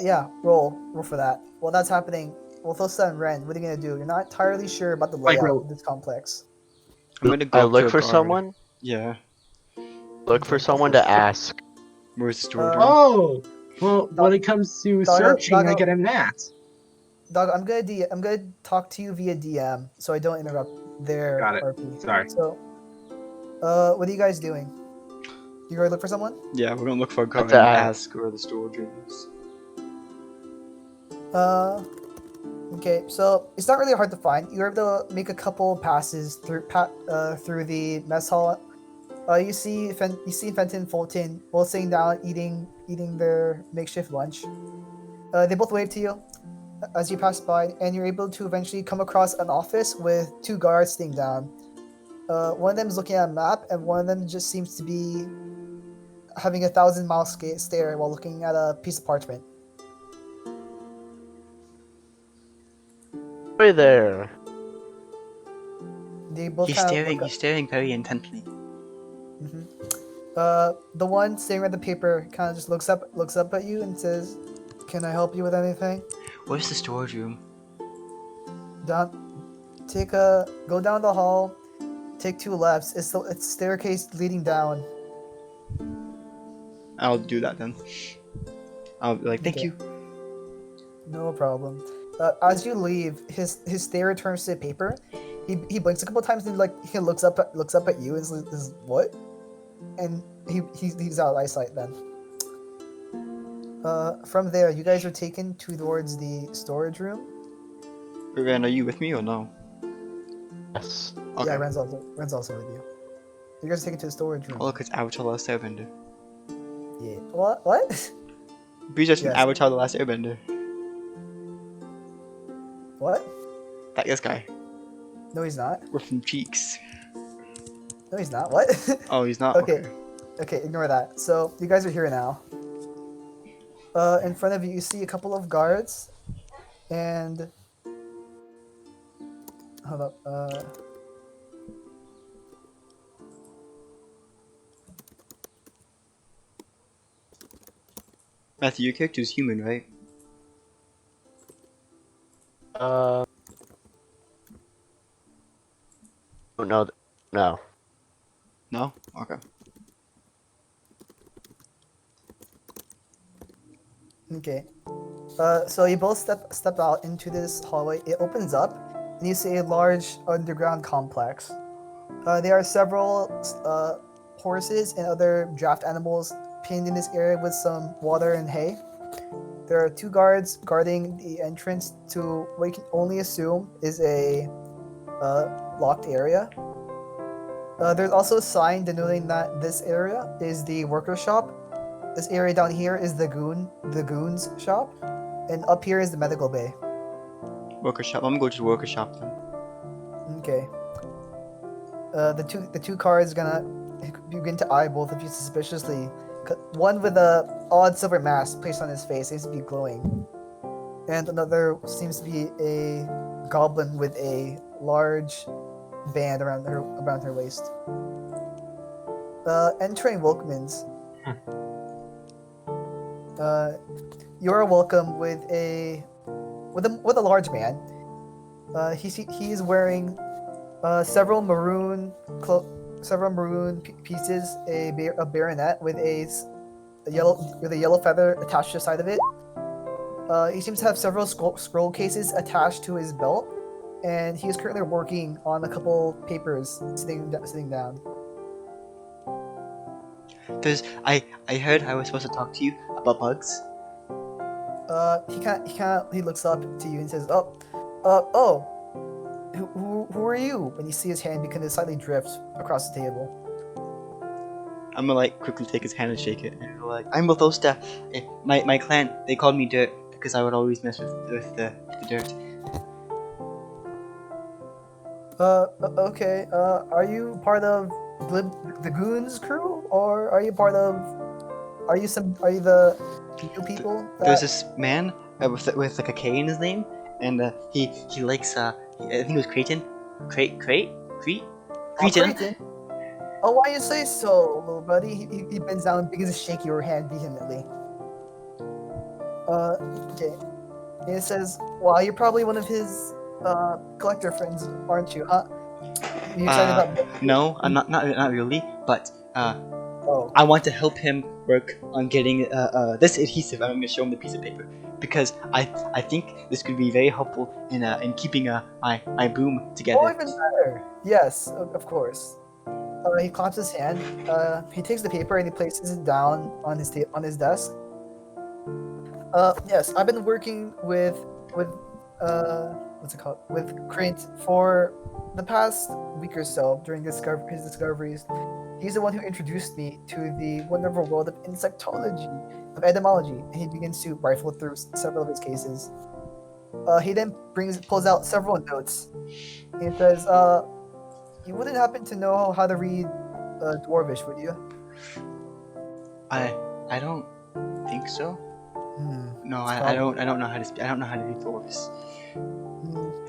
Yeah, roll for that. While that's happening, Wilthosa and Ren, what are you gonna do? You're not entirely sure about the Like, layout of this complex. I'm gonna go I up to look a for guard. someone. Yeah. Look for someone to ask. Where's the storage room? Oh, well, when it comes to searching, I Doggo. get a nat. Dog, I'm gonna talk to you via DM so I don't interrupt their Got it. RP. Sorry. So, what are you guys doing? You going to look for someone? Yeah, we're gonna look for a guard That's and a- ask where the storage room is. Okay, so it's not really hard to find. You're able to make a couple passes through the mess hall. You see Fenton and Fulton both sitting down eating their makeshift lunch. They both wave to you as you pass by, and you're able to eventually come across an office with 2 guards sitting down. One of them is looking at a map, and one of them just seems to be having a 1,000-mile stare while looking at a piece of parchment. Hey there. They both He's kind of staring. look He's staring very intently. the one staring at the paper kind of just looks up at you and says, "Can I help you with anything?" Where's the storage room? Go down the hall, take 2 lefts. It's staircase leading down. I'll do that then. I'll be like, thank Okay. you. No problem. As you leave, his stare returns to the paper. He blinks a couple times and he looks up at you and says, "What?" And he's out of eyesight then. From there, you guys are taken towards the storage room. Ren, are you with me or no? Yes. Okay. Yeah, Ren's also with you. You guys are taking to the storage room. Oh, look, it's Avatar: The Last Airbender. Yeah. What? What? Breezer's from Yes. Avatar: The Last Airbender. What? This guy. No, he's not. We're from Cheeks. No, he's not. What? Oh, he's not? Okay. Okay, ignore that. So you guys are here now. In front of you, you see a couple of guards, and hold up. Matthew, your character's human, right? Oh, no, no. No? Okay. Okay. So you both step out into this hallway. It opens up, and you see a large underground complex. There are several horses and other draft animals pinned in this area with some water and hay. There are 2 guards guarding the entrance to what you can only assume is a locked area. There's also a sign denoting that this area is the worker shop. This area down here is the goons shop, and up here is the medical bay. Worker shop. I'm gonna go to the worker shop then. Okay. The two cards gonna begin to eye both of you suspiciously. One with a odd silver mask placed on his face seems to be glowing, and another seems to be a goblin with a large band around her waist. Entering Wilkman's. You are welcome with a large man. He is wearing several maroon pieces, a baronet with a yellow feather attached to the side of it. He seems to have several scroll cases attached to his belt, and he is currently working on a couple papers sitting down. I heard I was supposed to talk to you about bugs. He looks up to you and says, who are you? And you see his hand begin to slightly drift across the table. I'm gonna like quickly take his hand and shake it. And go like, I'm Bothosta. My clan, they called me Dirt because I would always mess with the dirt. Okay. Are you part of the Goons crew, or are you the new people? There's this man with like a K in his name, and he likes I think it was Creighton. Creighton. Creighton. Oh, why you say so, little buddy? He bends down and begins to shake your hand vehemently. Okay. And it says, "Wow, you're probably one of his collector friends, aren't you? Huh? You excited about?" No, I'm not really, but Oh. I want to help him work on getting this adhesive. I'm gonna show him the piece of paper because I think this could be very helpful in keeping my broom together. Oh, even better. Yes, of course. He claps his hand. He takes the paper and he places it down on his desk. Yes, I've been working with what's it called? With Crint for the past week or so during his discoveries. He's the one who introduced me to the wonderful world of insectology, of etymology, and he begins to rifle through several of his cases. He then pulls out several notes. He says, "You wouldn't happen to know how to read Dwarvish, would you?" I don't think so. No, I don't know how to speak. I don't know how to read Dwarvish.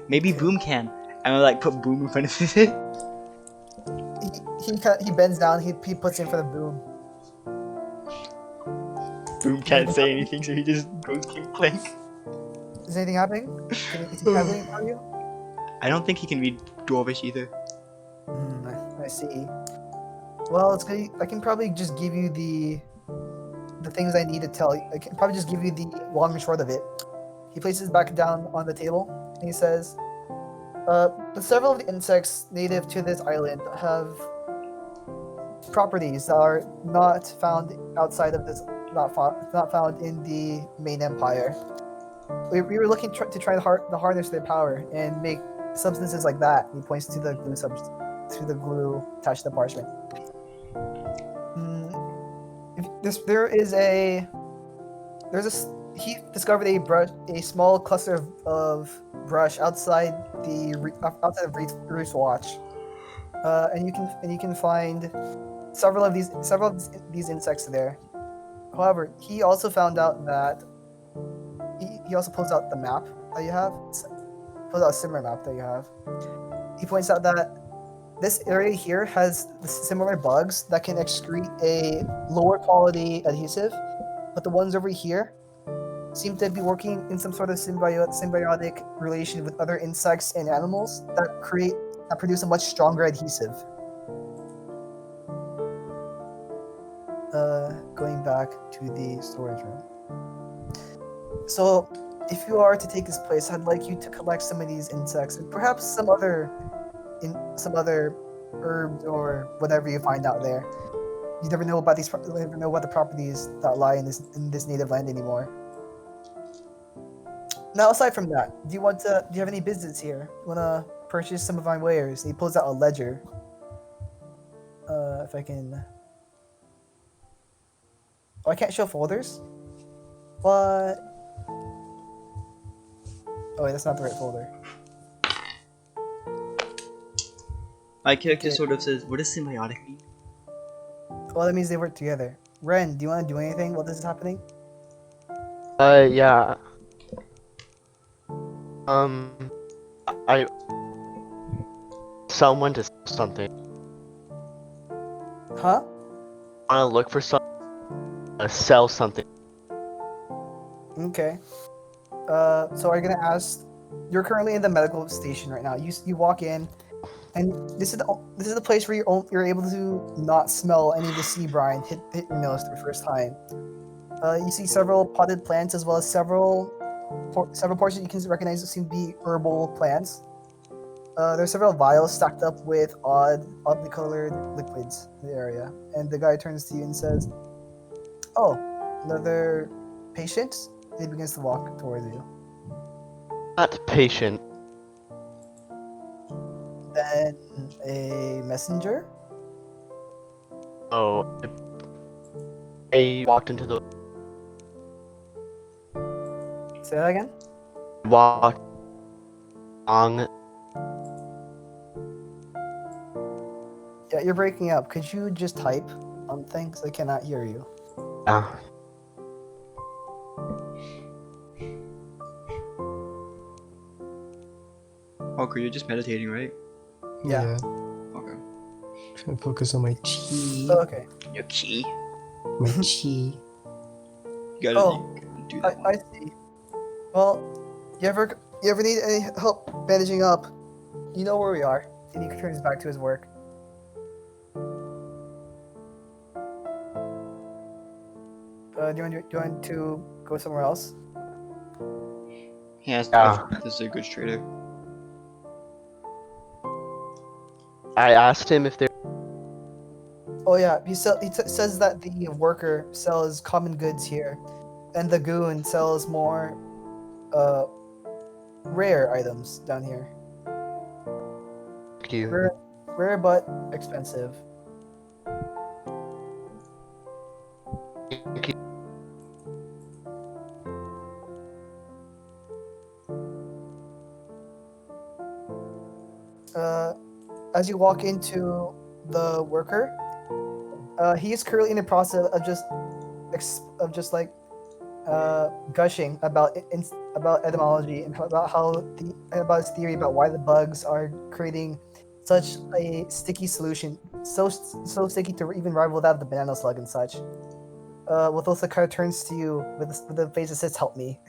Maybe Boom can. I'm gonna like put Boom in front of it. He bends down. He puts it in front of Boom. Boom can't say anything, so he just goes clink. Is anything happening? Is he happening for you? I don't think he can read Dwarvish either. I see. Well, I can probably just give you the things I need to tell you. I can probably just give you the long and short of it. He places it back down on the table, and he says, several of the insects native to this island have properties that are not found outside of this, not found in the main empire. We were looking to try to harness their power and make substances like that. He points to the glue through the glue attached to the parchment. He discovered a small cluster of brush outside outside of Reef's watch, and you can find several of these insects there. However, he also found out that he also pulls out the map that you have, pulls out a similar map that you have. He points out that this area here has similar bugs that can excrete a lower quality adhesive, but the ones over here seem to be working in some sort of symbiotic relation with other insects and animals that produce a much stronger adhesive. Going back to the storage room. So, if you are to take this place, I'd like you to collect some of these insects and perhaps some other herbs or whatever you find out there. You never know about you never know what the properties that lie in this native land anymore. Now, aside from that, do you have any business here? You wanna purchase some of my wares? And he pulls out a ledger. If I can. Oh, I can't show folders? What? Oh wait, that's not the right folder. My character Okay. sort of says, "What does symbiotic mean?" Well, that means they work together. Ren, do you want to do anything while this is happening? Yeah. I someone to sell something. Huh? I want to look for some. Sell something. Okay. So are you gonna ask? You're currently in the medical station right now. You walk in, and this is the place where you're able to not smell any of the sea brine hit your nose for the first time. You see several potted plants as well as several portions you can recognize that seem to be herbal plants. There's several vials stacked up with oddly colored liquids in the area, and the guy turns to you and says, "Oh, another patient?" He begins to walk towards you. Not patient. Then a messenger. Oh. I walked into the. Say that again. Walked. On. Yeah, you're breaking up. Could you just type on things? I cannot hear you. Walker, you're just meditating, right? Yeah. Okay. Trying to focus on my chi. Oh, okay. Your key. My chi. You gotta Oh, do that. I see. Well, you ever need any help bandaging up? You know where we are. And he turns back to his work. Do you want to go somewhere else? Yeah, Yeah. this is a good trader. I asked him if there. Oh yeah, says that the worker sells common goods here, and the goon sells more rare items down here. Thank you. Rare but expensive. Thank you. As you walk into the worker, he is currently in the process of just like gushing about etymology and about his theory about why the bugs are creating such a sticky solution, so sticky to even rival that of the banana slug and such. Wathosa kind of turns to you with the face that says, "Help me."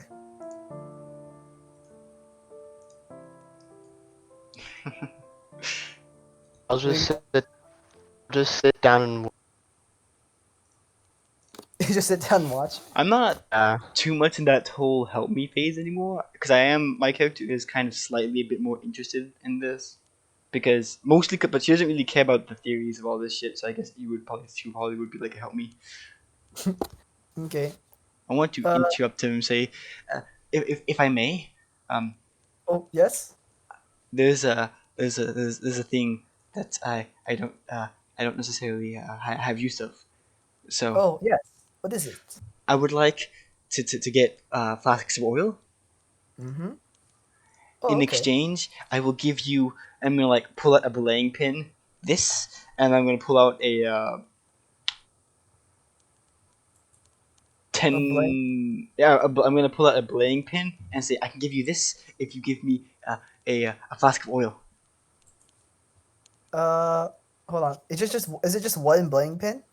I'll just sit down and. You just sit down and watch. I'm not too much in that whole help me phase anymore, because my character is kind of slightly a bit more interested in this, because but she doesn't really care about the theories of all this shit. So I guess she probably would be like a help me. Okay. I want to interrupt him and say, if I may, Oh yes. there's a thing that I don't necessarily have use of. So Oh yes. What is it? I would like to get flasks of oil. Mm-hmm. Oh In okay. exchange, I will give you. I'm gonna like pull out a belaying pin. This, and I'm gonna pull out a A blank. 10. Yeah, I'm gonna pull out a belaying pin and say I can give you this if you give me a flask of oil. Uh, hold on. Just is it just one bling pin?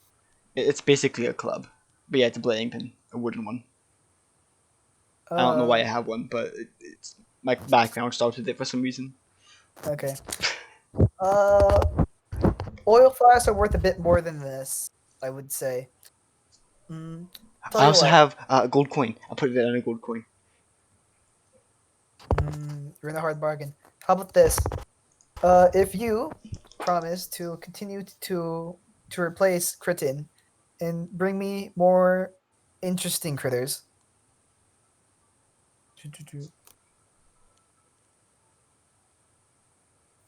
It's basically a club, but yeah, it's a belaying pin, a wooden one. I don't know why Uh, I have one, but it's my background started it for some reason. okay. Uh, oil flasks are worth a bit more than this, I would say. Mm, tell I you also what. have a gold coin. I'll put it on a gold coin. You're in a hard bargain. How about this? If you promise to continue to replace Kritin and bring me more interesting critters.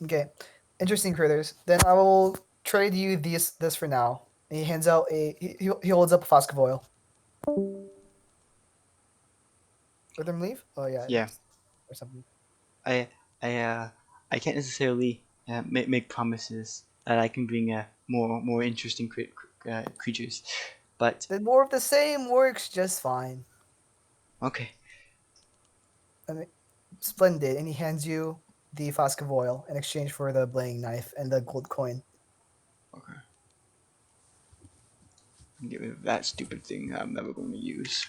Okay, interesting critters. Then I will trade you this for now. And he hands out he holds up a flask of oil. Let them leave. Oh yeah, Yeah, or something. I I I can't necessarily make promises that I can bring more interesting creatures, but Then more of the same works just fine. okay. I mean, splendid. And he hands you the flask of oil in exchange for the blaying knife and the gold coin. Okay. Get rid of that stupid thing I'm never going to use.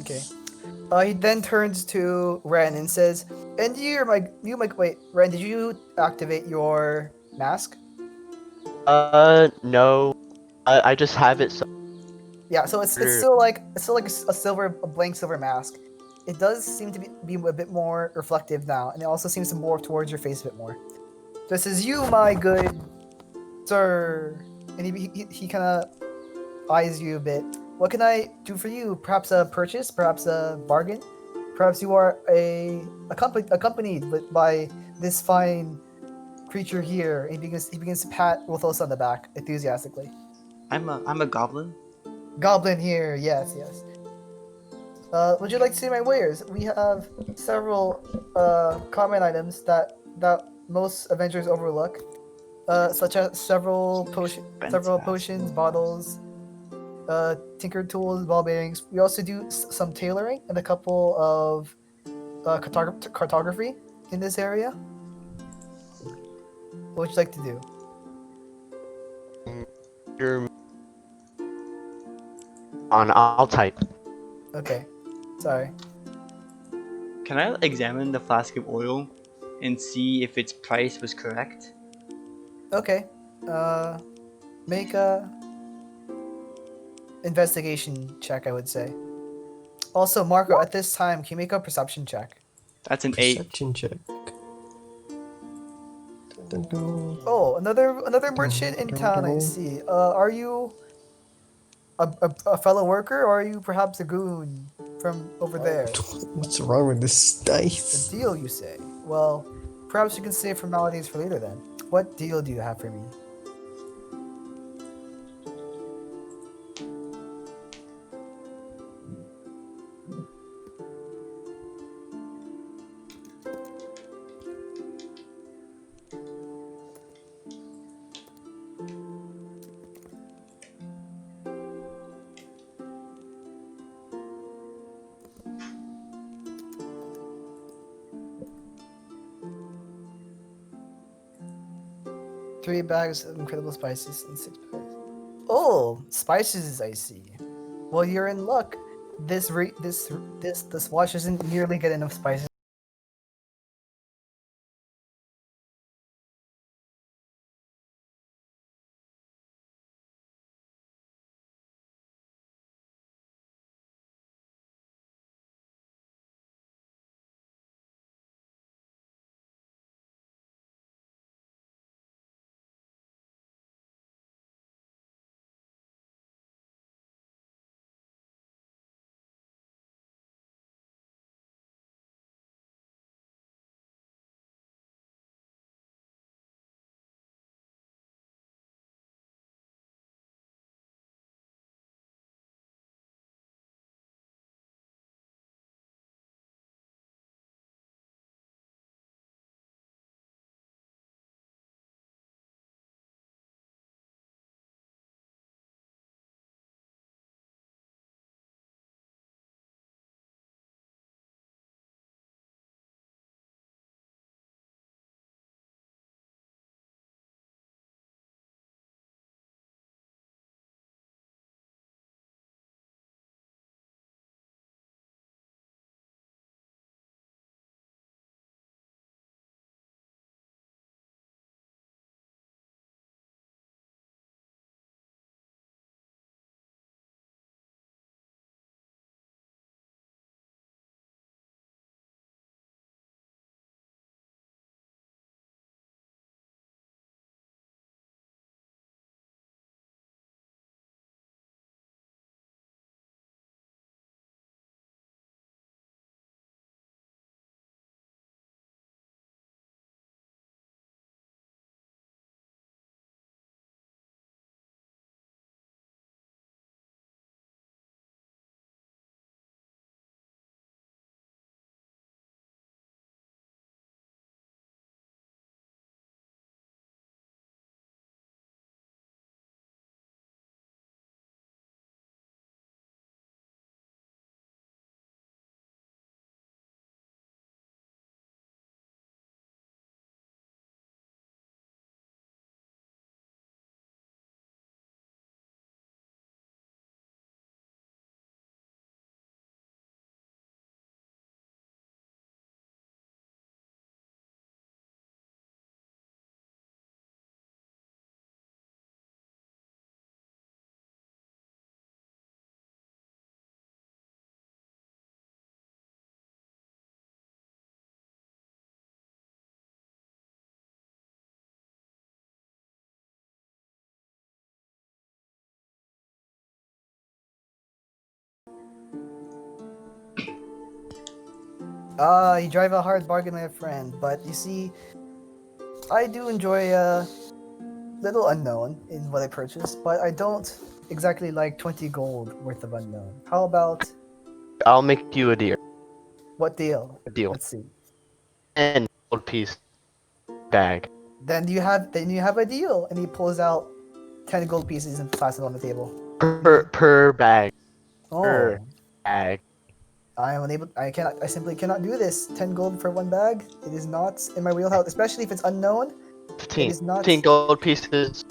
Okay. He then turns to Ren and says, "And wait, Ren, did you activate your mask?" No. I just have it so Yeah. So it's still like a blank silver mask. It does seem to be a bit more reflective now, and it also seems to morph towards your face a bit more. This is you, my good sir, and he kind of eyes you a bit. What can I do for you? Perhaps a purchase, perhaps a bargain. Perhaps you are accompanied by this fine creature here. And he begins to pat Rothos on the back enthusiastically. I'm a goblin. Goblin here, yes, yes. Would you like to see my wares? We have several common items that most Avengers overlook, such as Expensive several ass potions, thing. bottles, tinker tools, ball bearings. We also do some tailoring and a couple of cartography in this area. What would you like to do? you're on. I'll type. Okay, sorry. Can I examine the flask of oil and see if its price was correct? Okay, uh, make a investigation check. I would say. Also, Marco, at this time, can you make a perception check? That's an 8. Perception check. Dun, dun, Oh, another merchant in dun, town. I dun. see. Are you a fellow worker, or are you perhaps a goon from over there? What's wrong with this A dice? deal, you say? Well, perhaps you can save formalities for later then. What deal do you have for me? Three bags of incredible spices and 6 bags. Oh, spices, I see. Well, you're in luck. This watch doesn't nearly get enough spices You drive a hard bargain, my friend. But you see, I do enjoy little unknown in what I purchase, but I don't exactly like 20 gold worth of unknown. How about I'll make you a deal. what deal? A deal. Let's see. And gold piece bag. Then you have a deal, and he pulls out 10 gold pieces and tosses it on the table. Per bag. Per Oh, bag. I am unable. I simply cannot do this. 10 gold for one bag. It is not in my wheelhouse, especially if it's unknown. It 15. is not 15 gold pieces.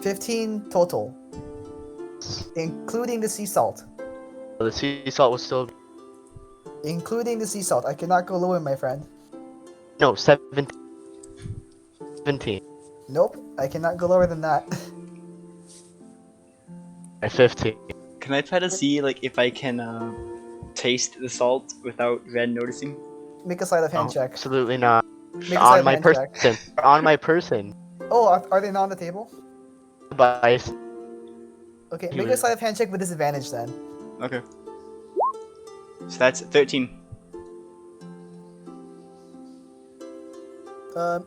15 total, including the sea salt. The sea salt was still Including the sea salt. I cannot go lower, my friend. no 17. 17. Nope, I cannot go lower than that. At 15. Can I try to see like if I can taste the salt without Ren noticing? Make a sleight of hand Oh, check. absolutely not. Make a sleight On of my hand person. check. On my person. Oh, are they not on the table? By Okay, make a sleight of hand check with disadvantage then. Okay. So that's 13.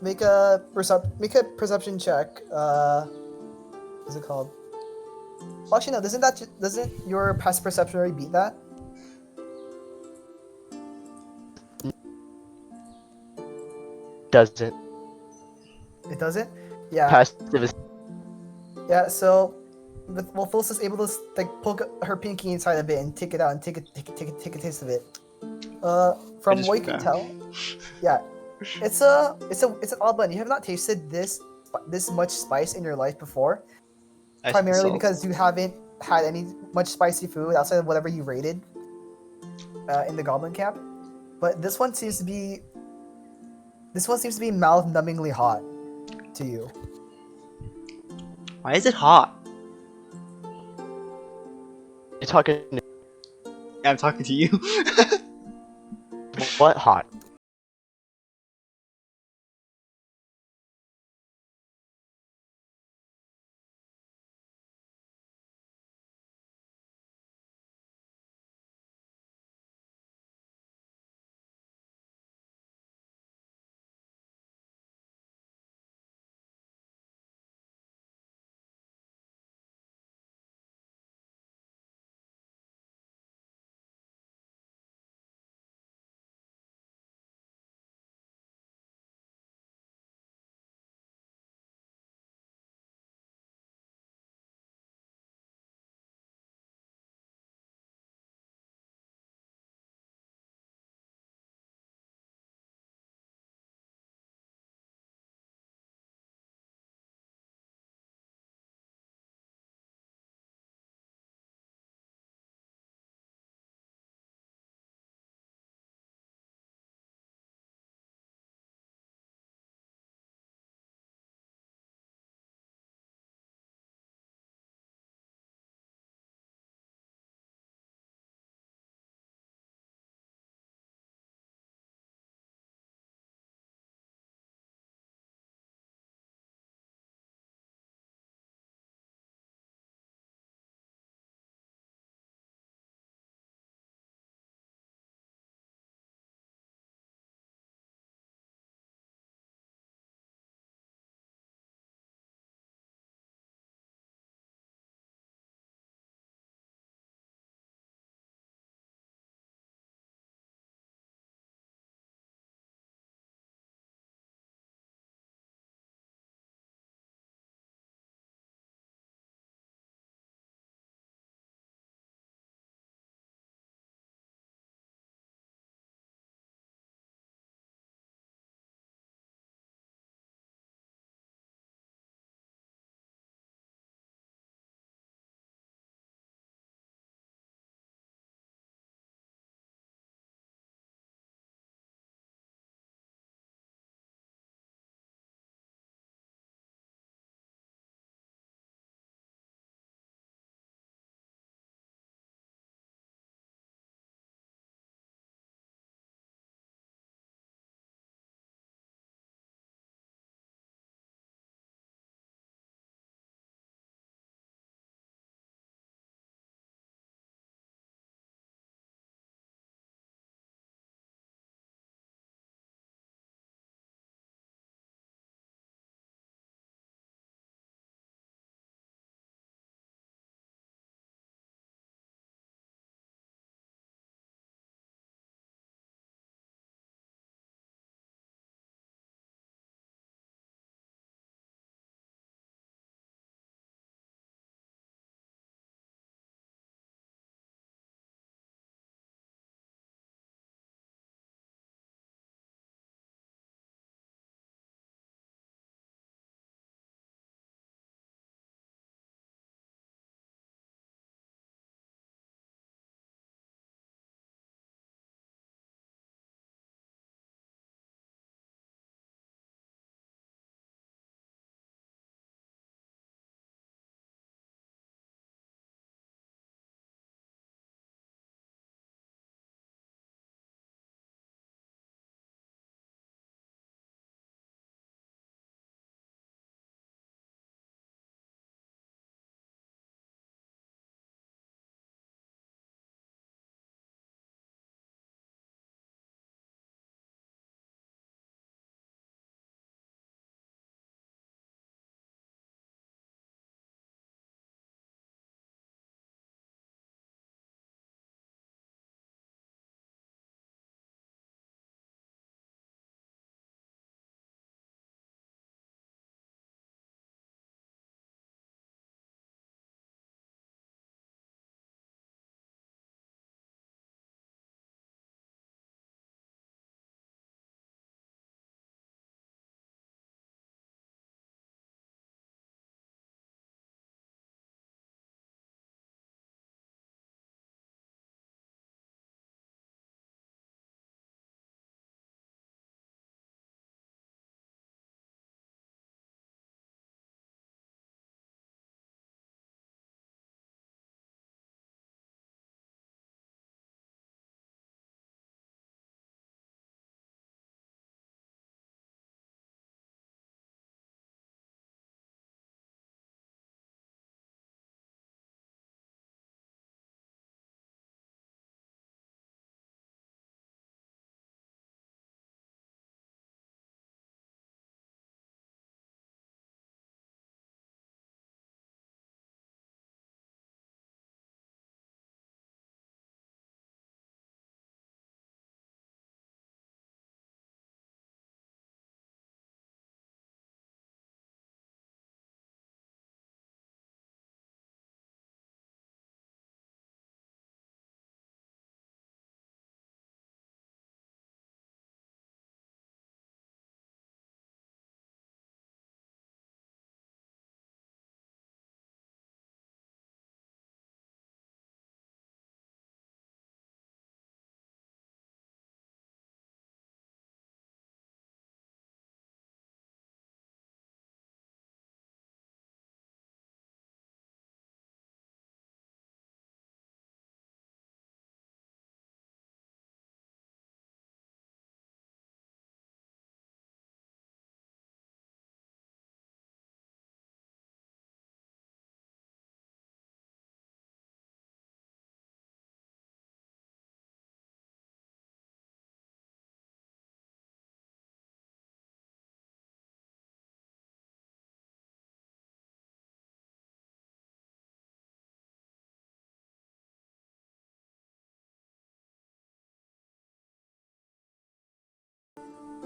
Make a perception check. What's it called? Well, actually, no. Doesn't your past perception already beat that? doesn't. It doesn't. Yeah. Passive is Yeah. So, well, Thulsa's able to like poke her pinky inside of it and take it out and take a taste of it. From just what you can tell, yeah, it's an odd blend. You have not tasted this much spice in your life before. Primarily because you haven't had any much spicy food outside of whatever you rated in the Goblin Camp. But this one seems to be mouth-numbingly hot to you. Why is it hot? you're talking I'm talking to you. what hot?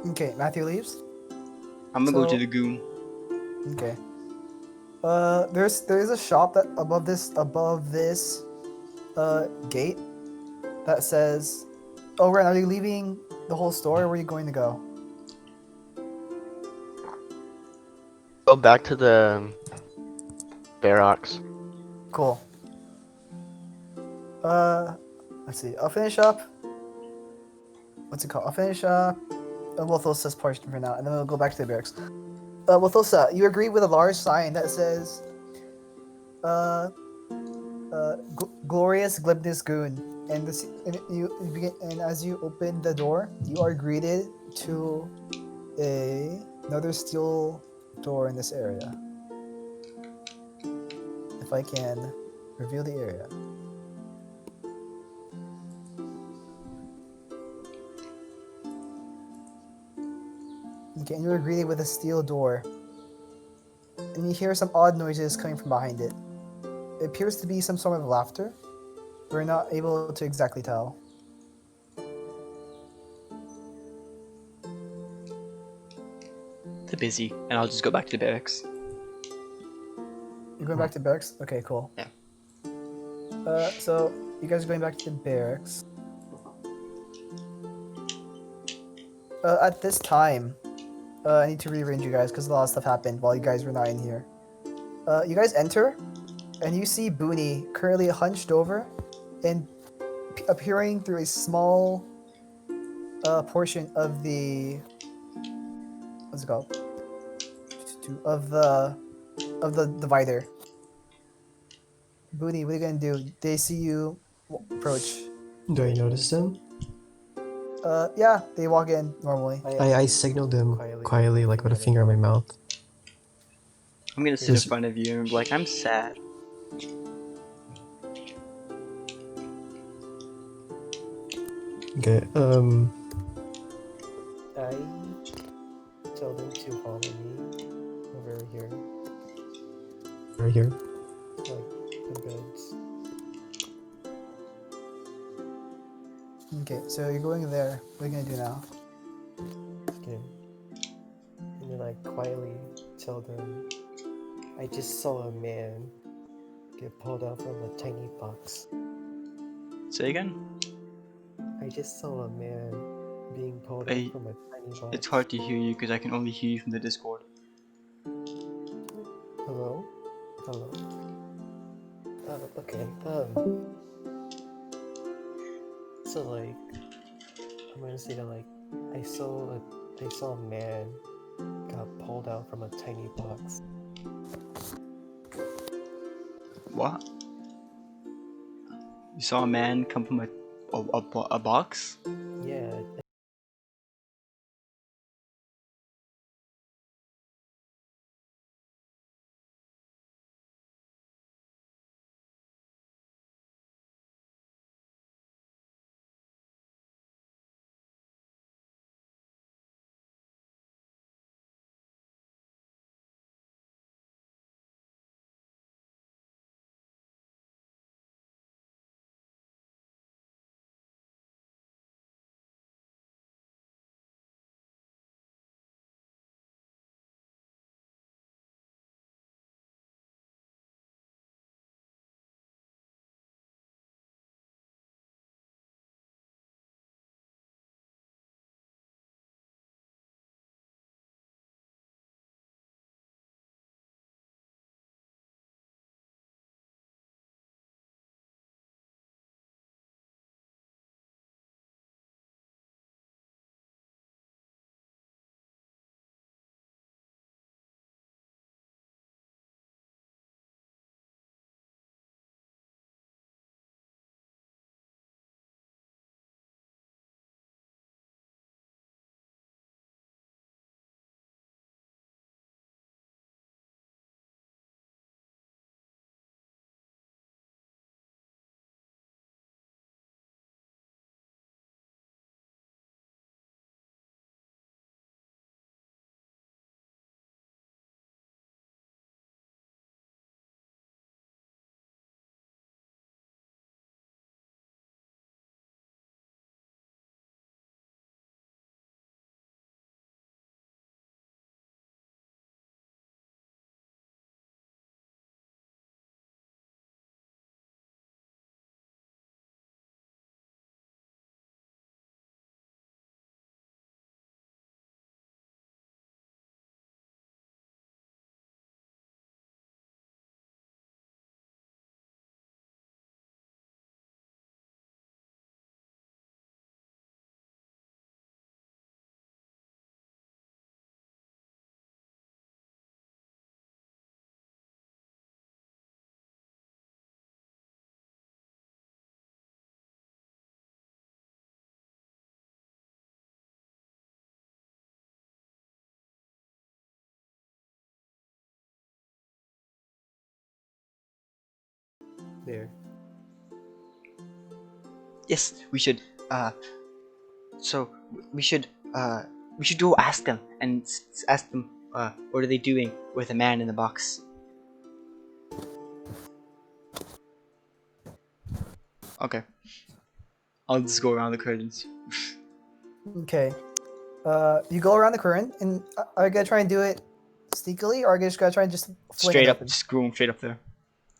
Okay, Matthew leaves. I'm gonna go to So- the goon. Okay. There is a shop that above this gate that says, "Oh, Ren, are you leaving the whole store? Or where are you going to go?" Go back to the barracks. Cool. Let's see. I'll finish up. What's it called? I'll finish up Wothosa's portion for now, and then we'll go back to the barracks. Wothosa, you agree with a large sign that says, uh, "Glorious Glibnus Goon," and this, and you begin, and as you open the door, you are greeted to another steel door in this area. If I can reveal the area. Okay, and you're greeted with a steel door. And you hear some odd noises coming from behind it. It appears to be some sort of laughter. We're not able to exactly tell. They're busy, and I'll just go back to the barracks. You're going back to barracks? Okay, cool. Yeah. So you guys are going back to the barracks. At this time, I need to rearrange you guys because a lot of stuff happened while you guys were not in here. You guys enter, and you see Booney currently hunched over and appearing through a small portion of the what's it called? Of the divider. Booney, what are you gonna do? They see you approach. Do I notice them? Yeah, they walk in normally. I signal them quietly, like with a finger in my mouth. I'm gonna sit in Just- front of you and be like, I'm sad. Okay, I tell them to follow me over here, right here. like the beds. Okay, so you're going there. What are you gonna do now? Okay. And then I quietly tell them, I just saw a man get pulled out from a tiny box. Say again? I just saw a man being pulled I- out from a tiny box. It's hard to hear you because I can only hear you from the Discord. Hello? Hello? Okay, so like, I'm gonna say that like, I saw a man got pulled out from a tiny box. What? You saw a man come from a box? Yeah, there. Yes, we should. So we should. We should go ask them and ask them. What are they doing with the man in the box? Okay. I'll just go around the curtains. Okay. You go around the current, and are you gonna try and do it sneakily, or are you just gonna try and just fling Straight it up, open? just going straight up there.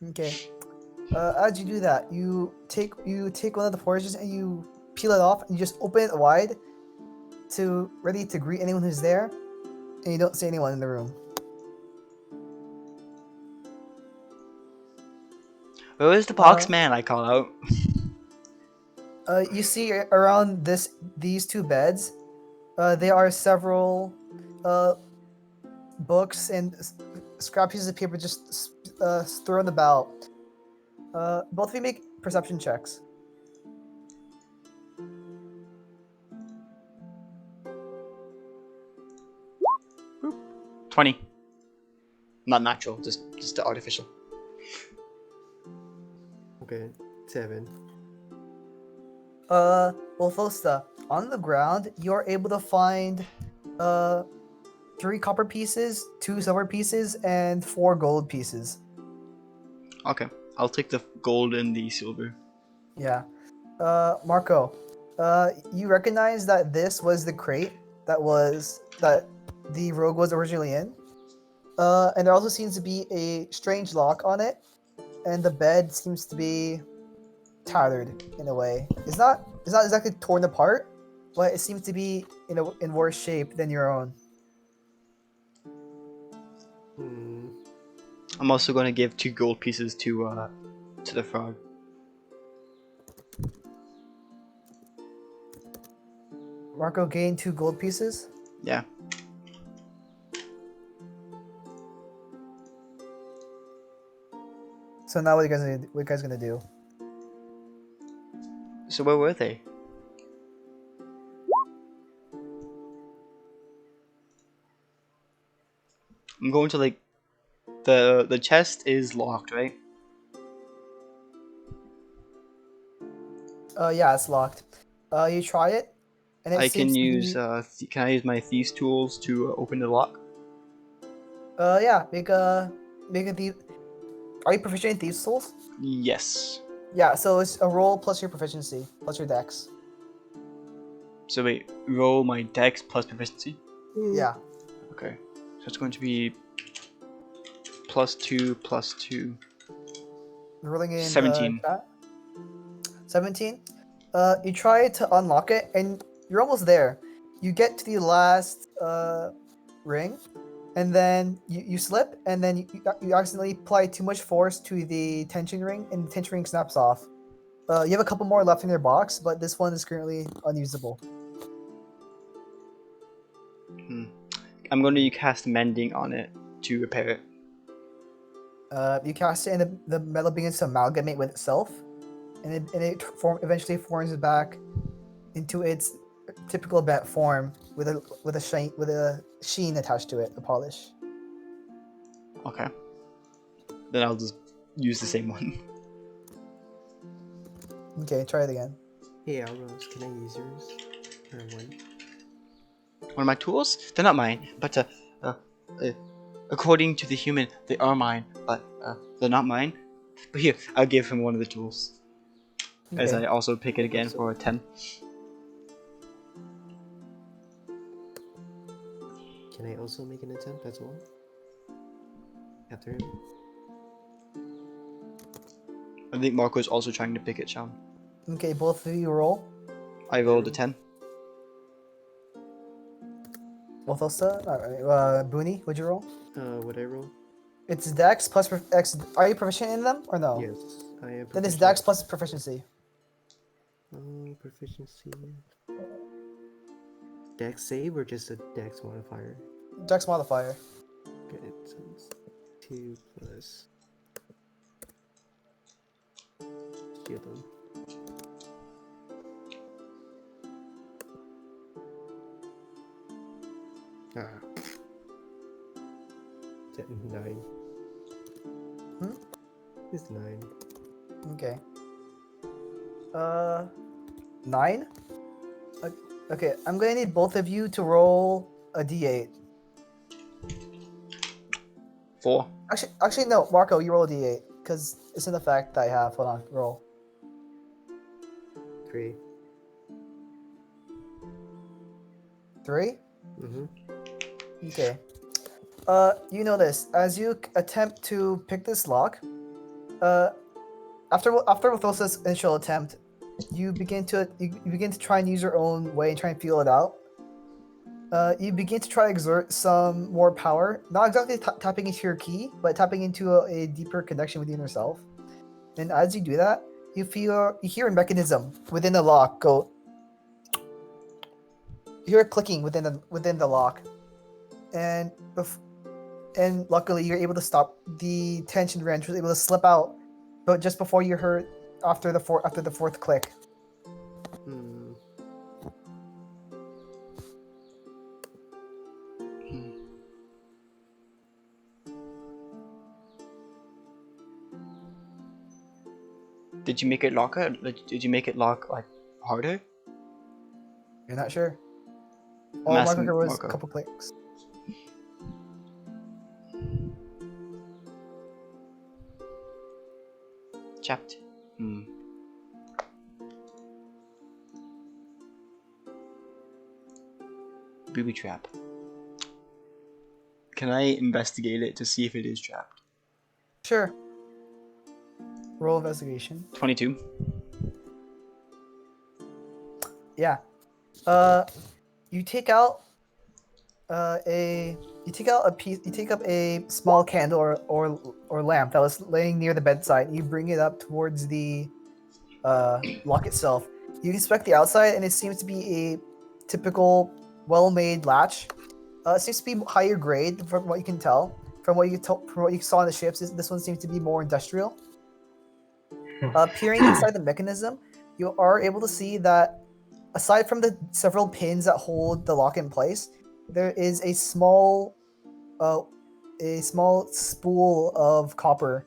Okay. As you do that, you take one of the portions and you peel it off, and you just open it wide, ready to greet anyone who's there, and you don't see anyone in the room. Where is the box man? I call out. You see around these two beds, there are several books and scrap pieces of paper just thrown about. Both of you make perception checks. 20. Not natural, just the artificial. Okay, 7. Wolfosta, on the ground, you're able to find 3 copper pieces, 2 silver pieces, and 4 gold pieces. Okay, I'll take the gold and the silver. Yeah. Marco, you recognize that this was the crate that the rogue was originally in. And there also seems to be a strange lock on it, and the bed seems to be tattered in a way. It's not exactly torn apart, but it seems to be in worse shape than your own. Hmm. I'm also gonna give 2 gold pieces to the frog. Marco gained 2 gold pieces. Yeah. So now what are you guys gonna do? So where were they? I'm going to like the chest is locked, right? Yeah, it's locked. You try it, and it I seems can to use be, can I use my thieves tools to open the lock? yeah, make a thief. Are you proficient in thieves tools? Yes. Yeah, so it's a roll plus your proficiency plus your dex. So wait, roll my dex plus proficiency. Yeah. Okay. So it's going to be +2 +2. Rolling in 17. chat. 17. You try to unlock it, and you're almost there. You get to the last ring, and then you slip, and then you accidentally apply too much force to the tension ring, and the tension ring snaps off. You have a couple more left in your box, but this one is currently unusable. I'm going to cast mending on it to repair it. You cast it, and the metal begins to amalgamate with itself, and it eventually forms back into its typical bat form with a sheen attached to it, a polish. Okay. Then I'll just use the same one. Okay, try it again. Hey, Alros, can I use yours? Or one? One of my tools? They're not mine, but according to the human, they are mine, but they're not mine. But here, I'll give him one of the tools. As Okay. I also pick it again for a 10. Can I also make an attempt as well? After him? I think Marco's also trying to pick it, Sean. Okay, both of you roll. I rolled a 10. Both also. Booney, would you roll? Would I roll? It's Dex plus X. Are you proficient in them or no? Yes, I am. Then it's proficient. Dex plus proficiency. Proficiency. Dex save or just a Dex modifier? Dex modifier. Okay, so it's 2 plus. Shield them. Ah. 9. Hmm? It's 9. Okay. 9? Okay, I'm gonna need both of you to roll a d8. 4. Actually, no, Marco, you roll a d8 because it's an effect that I have. Hold on, roll. 3. 3. Mm-hmm. Okay. You know this as you attempt to pick this lock. After Rothosa's initial attempt, you begin to try and use your own way and try and feel it out. You begin to try to exert some more power, not exactly tapping into your key, but tapping into a deeper connection within yourself. And as you do that, you hear a mechanism within the lock go. You hear it clicking within the lock, and luckily you're able to stop the tension wrench. Was able to slip out, but just before you heard after the fourth click. Hmm. Did you make it lock? Did you make it lock like harder? You're not sure. I'm All asking Marco was a Marco. couple clicks. Chapped. Booby trap. Can I investigate it to see if it is trapped? Sure. Roll investigation. 22. Yeah. You take out a piece. You take up a small candle or lamp that was laying near the bedside. You bring it up towards the lock itself. You inspect the outside, and it seems to be a typical, well-made latch. It seems to be higher grade from what you can tell. From what you saw in the ships, this one seems to be more industrial. Peering inside the mechanism, you are able to see that aside from the several pins that hold the lock in place, there is a small spool of copper,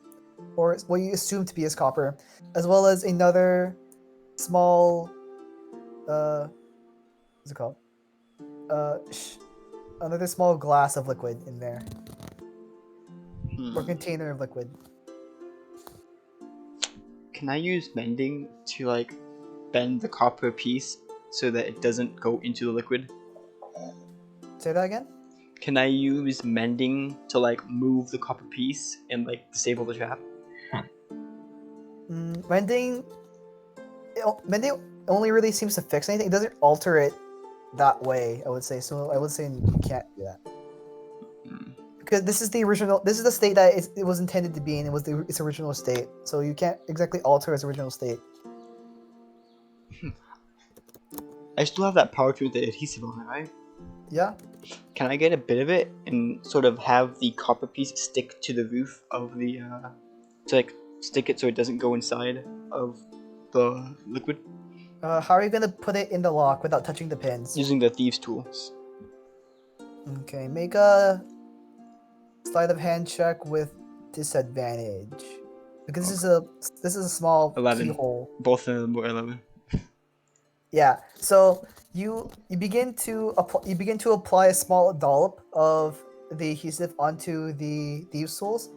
or what you assume to be as copper, as well as another small what's it called? Another small glass of liquid in there, or container of liquid. Can I use mending to like bend the copper piece so that it doesn't go into the liquid? Say that again. Can I use mending to like move the copper piece and like disable the trap? Mending only really seems to fix anything. It doesn't alter it that way, I would say. So I would say you can't do that. Because this is the state that it was intended to be in. It was its original state. So you can't exactly alter its original state. I still have that power tool with the adhesive on it, right? Yeah. Can I get a bit of it and sort of have the copper piece stick to the roof of the to like stick it so it doesn't go inside of the liquid? How are you gonna put it in the lock without touching the pins? Using the thieves' tools. Okay, make a sleight of hand check with disadvantage, because this is a small 11. keyhole. Both of them were 11. Yeah. So you begin to apply a small dollop of the adhesive onto the thieves' tools,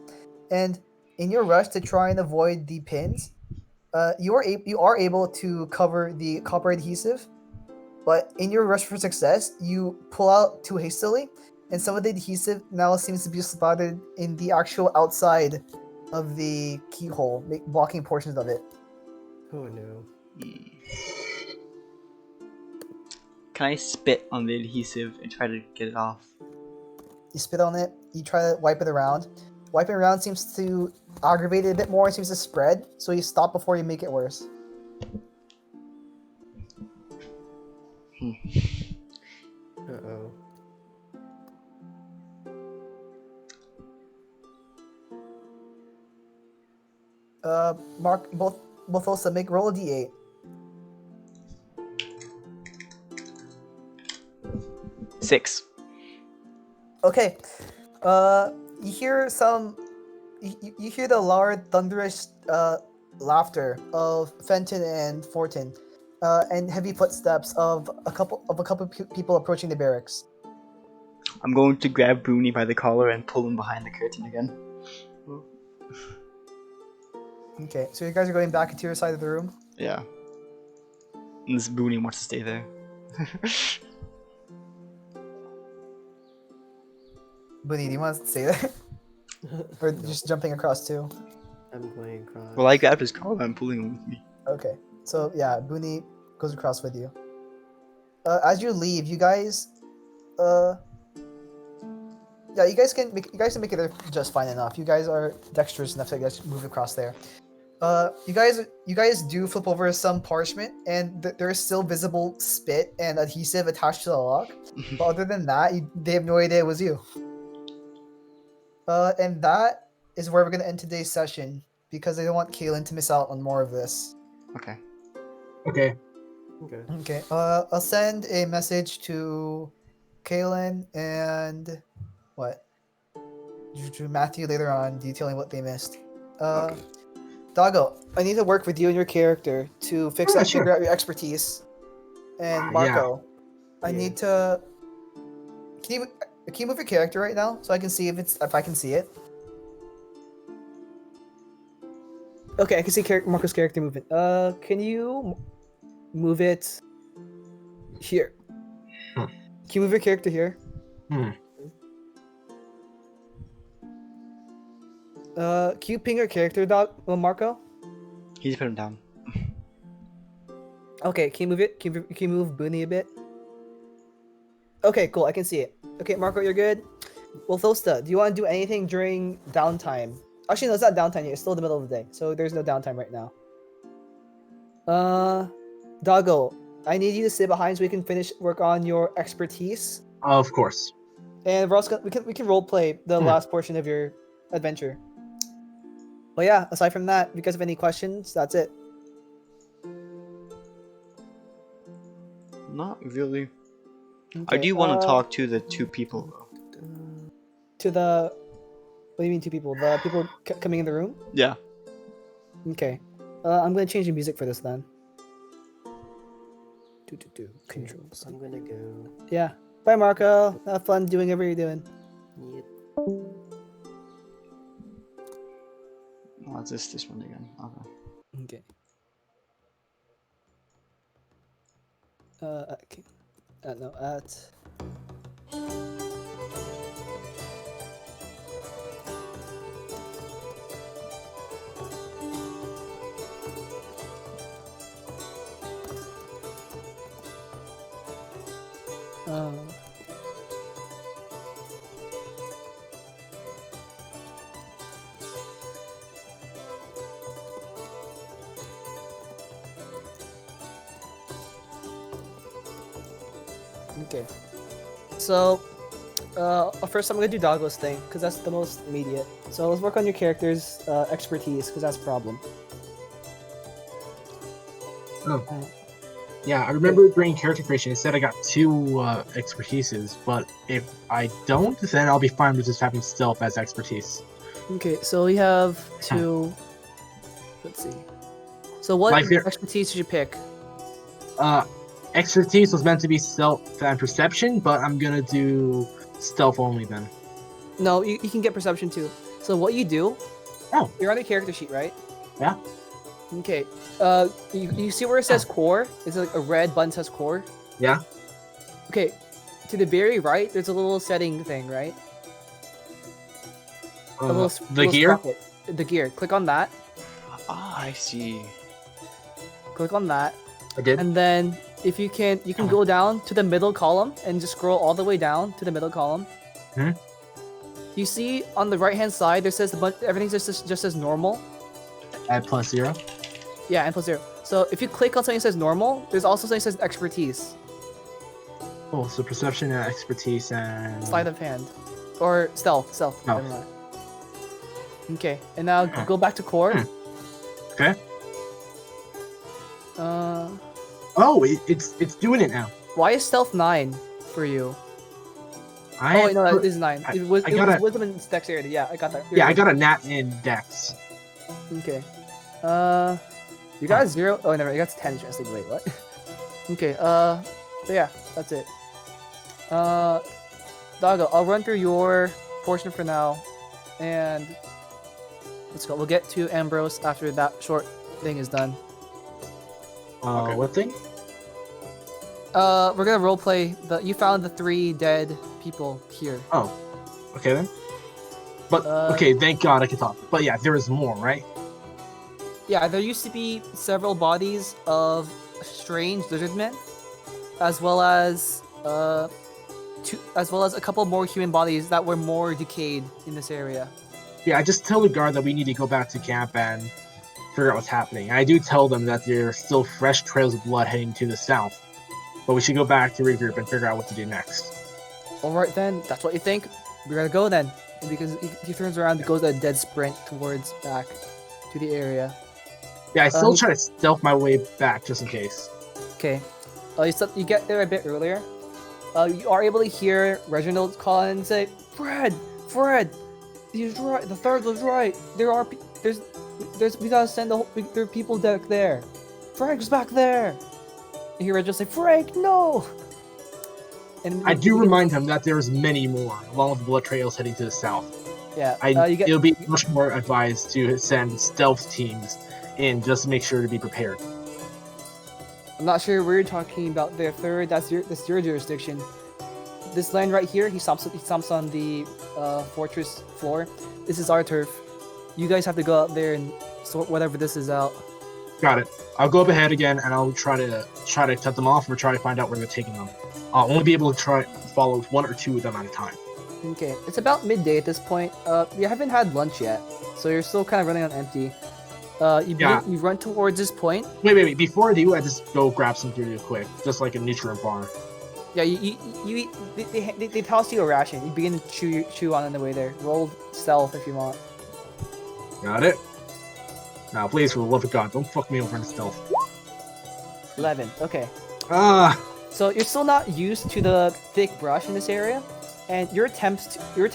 and in your rush to try and avoid the pins, you are able to cover the copper adhesive, but in your rush for success, you pull out too hastily, and some of the adhesive now seems to be spotted in the actual outside of the keyhole, blocking portions of it. Oh no. Can I spit on the adhesive and try to get it off? You spit on it, you try to wipe it around. Wiping around seems to aggravate it a bit more, it seems to spread, so you stop before you make it worse. Uh-oh. Mark, both also make roll a d8. 6. Okay. You hear some. You hear the loud, thunderous laughter of Fenton and Fortin, and heavy footsteps of a couple people approaching the barracks. I'm going to grab Bruni by the collar and pull him behind the curtain again. Okay, so you guys are going back into your side of the room. Yeah. And this Bruni wants to stay there. Bunny, do you want to stay there? Or just jumping across too? I'm going across. Well, I grabbed his collar. I'm pulling him with me. Okay, so yeah, Bunny goes across with you. As you leave, you guys, yeah, you guys can make it there just fine enough. You guys are dexterous enough to just move across there. You guys do flip over some parchment, and there is still visible spit and adhesive attached to the lock. But other than that, they have no idea it was you. And that is where we're gonna end today's session because I don't want Kaylin to miss out on more of this. Okay. Okay. Okay. Okay. I'll send a message to Kaylin and what? To Matthew later on, detailing what they missed. Okay. Doggo, I need to work with you and your character to fix Yeah, that, sure. figure out your expertise. And Yeah. Marco, I Yeah. need to. Can you move your character right now so I can see if I can see it? Okay, I can see Marco's character movement. Can you move it here? Hmm. Can you move your character here? Hmm. Can you ping your character, Marco? He's put him down. Okay, can you move it? Can you move Booney a bit? Okay, cool. I can see it. Okay, Marco, you're good. Well, Thosta, do you want to do anything during downtime? Actually, no, it's not downtime yet. It's still the middle of the day, so there's no downtime right now. Doggo, I need you to sit behind so we can finish work on your expertise. Of course. And we're also we can role play the last portion of your adventure. But yeah, aside from that, if you guys have any questions, that's it. Not really. I Okay, do want to talk to the two people though. to the. What do you mean, two people? The people coming in the room? Yeah. Okay. I'm gonna change the music for this then. Controls. I'm gonna go. Yeah. Bye, Marco. Have fun doing whatever you're doing. Yep. Oh, it's this one again. Okay. Okay. Okay. No, at. Okay. So, first I'm gonna do Doggo's thing because that's the most immediate. So let's work on your character's expertise because that's a problem. Yeah, I remember during character creation it said I got 2 expertises, but if I don't, then I'll be fine with just having stealth as expertise. Okay, so we have two. Let's see. So what Like there- expertise did you pick? Expertise was meant to be stealth and perception, but I'm gonna do stealth only then. No, you can get perception too. So what you do? Oh. You're on the character sheet, right? Yeah. Okay. You see where it says core? It's like a red button says core. Yeah. Okay. To the very right, there's a little setting thing, right? A little, The little gear? sprocket. The gear. Click on that. Ah, I see. Click on that. I did. And then if you can go down to the middle column and just scroll all the way down to the middle column. Hmm? You see on the right hand side there says everything just says normal. Add +0. Yeah, and +0. So if you click on something that says normal, there's also something that says expertise. Oh, so perception and expertise and Sleight of hand. Or stealth. Oh. Never mind. Okay, and now go back to core. Okay. Oh, it's doing it now. why is stealth 9 for you? I Oh wait, no, it is 9. I It was got a- wisdom and dexterity. Yeah, I got that. Yeah, I got a nat in Dex. Okay. You got a 0. Oh, never. You got 10 interesting. Wait, what? Okay. But yeah, that's it. Doggo, I'll run through your portion for now, and let's go. We'll get to Ambrose after that short thing is done. Okay. What thing? We're gonna roleplay you found the 3 dead people here. Oh. Okay then. But Uh, okay, thank God I can talk. But yeah, there is more, right? Yeah, there used to be several bodies of strange lizard men, as well as a couple more human bodies that were more decayed in this area. Yeah, I just tell the guard that we need to go back to camp and figure out what's happening. I do tell them that there are still fresh trails of blood heading to the south, but we should go back to regroup and figure out what to do next. All right then, that's what you think. We're gonna go then, because he turns around and goes at a dead sprint towards back to the area. Yeah, I still try to stealth my way back just in case. Okay, you get there a bit earlier. You are able to hear Reginald call in and say, "Fred, he's right. The third was right. We gotta send there are people back there. Frank's back there." You hear Reginald say, "Frank, no!" And I do remind him that there's many more, along with blood trails heading to the south. Yeah, it'll be much more advised to send stealth teams in just to make sure to be prepared. I'm not sure where you're talking about there, third. That's your jurisdiction. This land right here, he stomps on the fortress floor. This is our turf. You guys have to go out there and sort whatever this is out. Got it. I'll go up ahead again, and I'll try to cut them off or try to find out where they're taking them. I'll only be able to try follow 1 or 2 of them at a time. Okay, it's about midday at this point. You haven't had lunch yet, so you're still kind of running on empty. You run towards this point. Wait. Before I do, I just go grab some food real quick, just like a nutrient bar. Yeah, you eat. They toss you a ration. You begin to chew on the way there. Roll stealth if you want. Got it. Now, please, for the love of God, don't fuck me over in stealth. 11. Okay. Ah. So you're still not used to the thick brush in this area, and your attempts are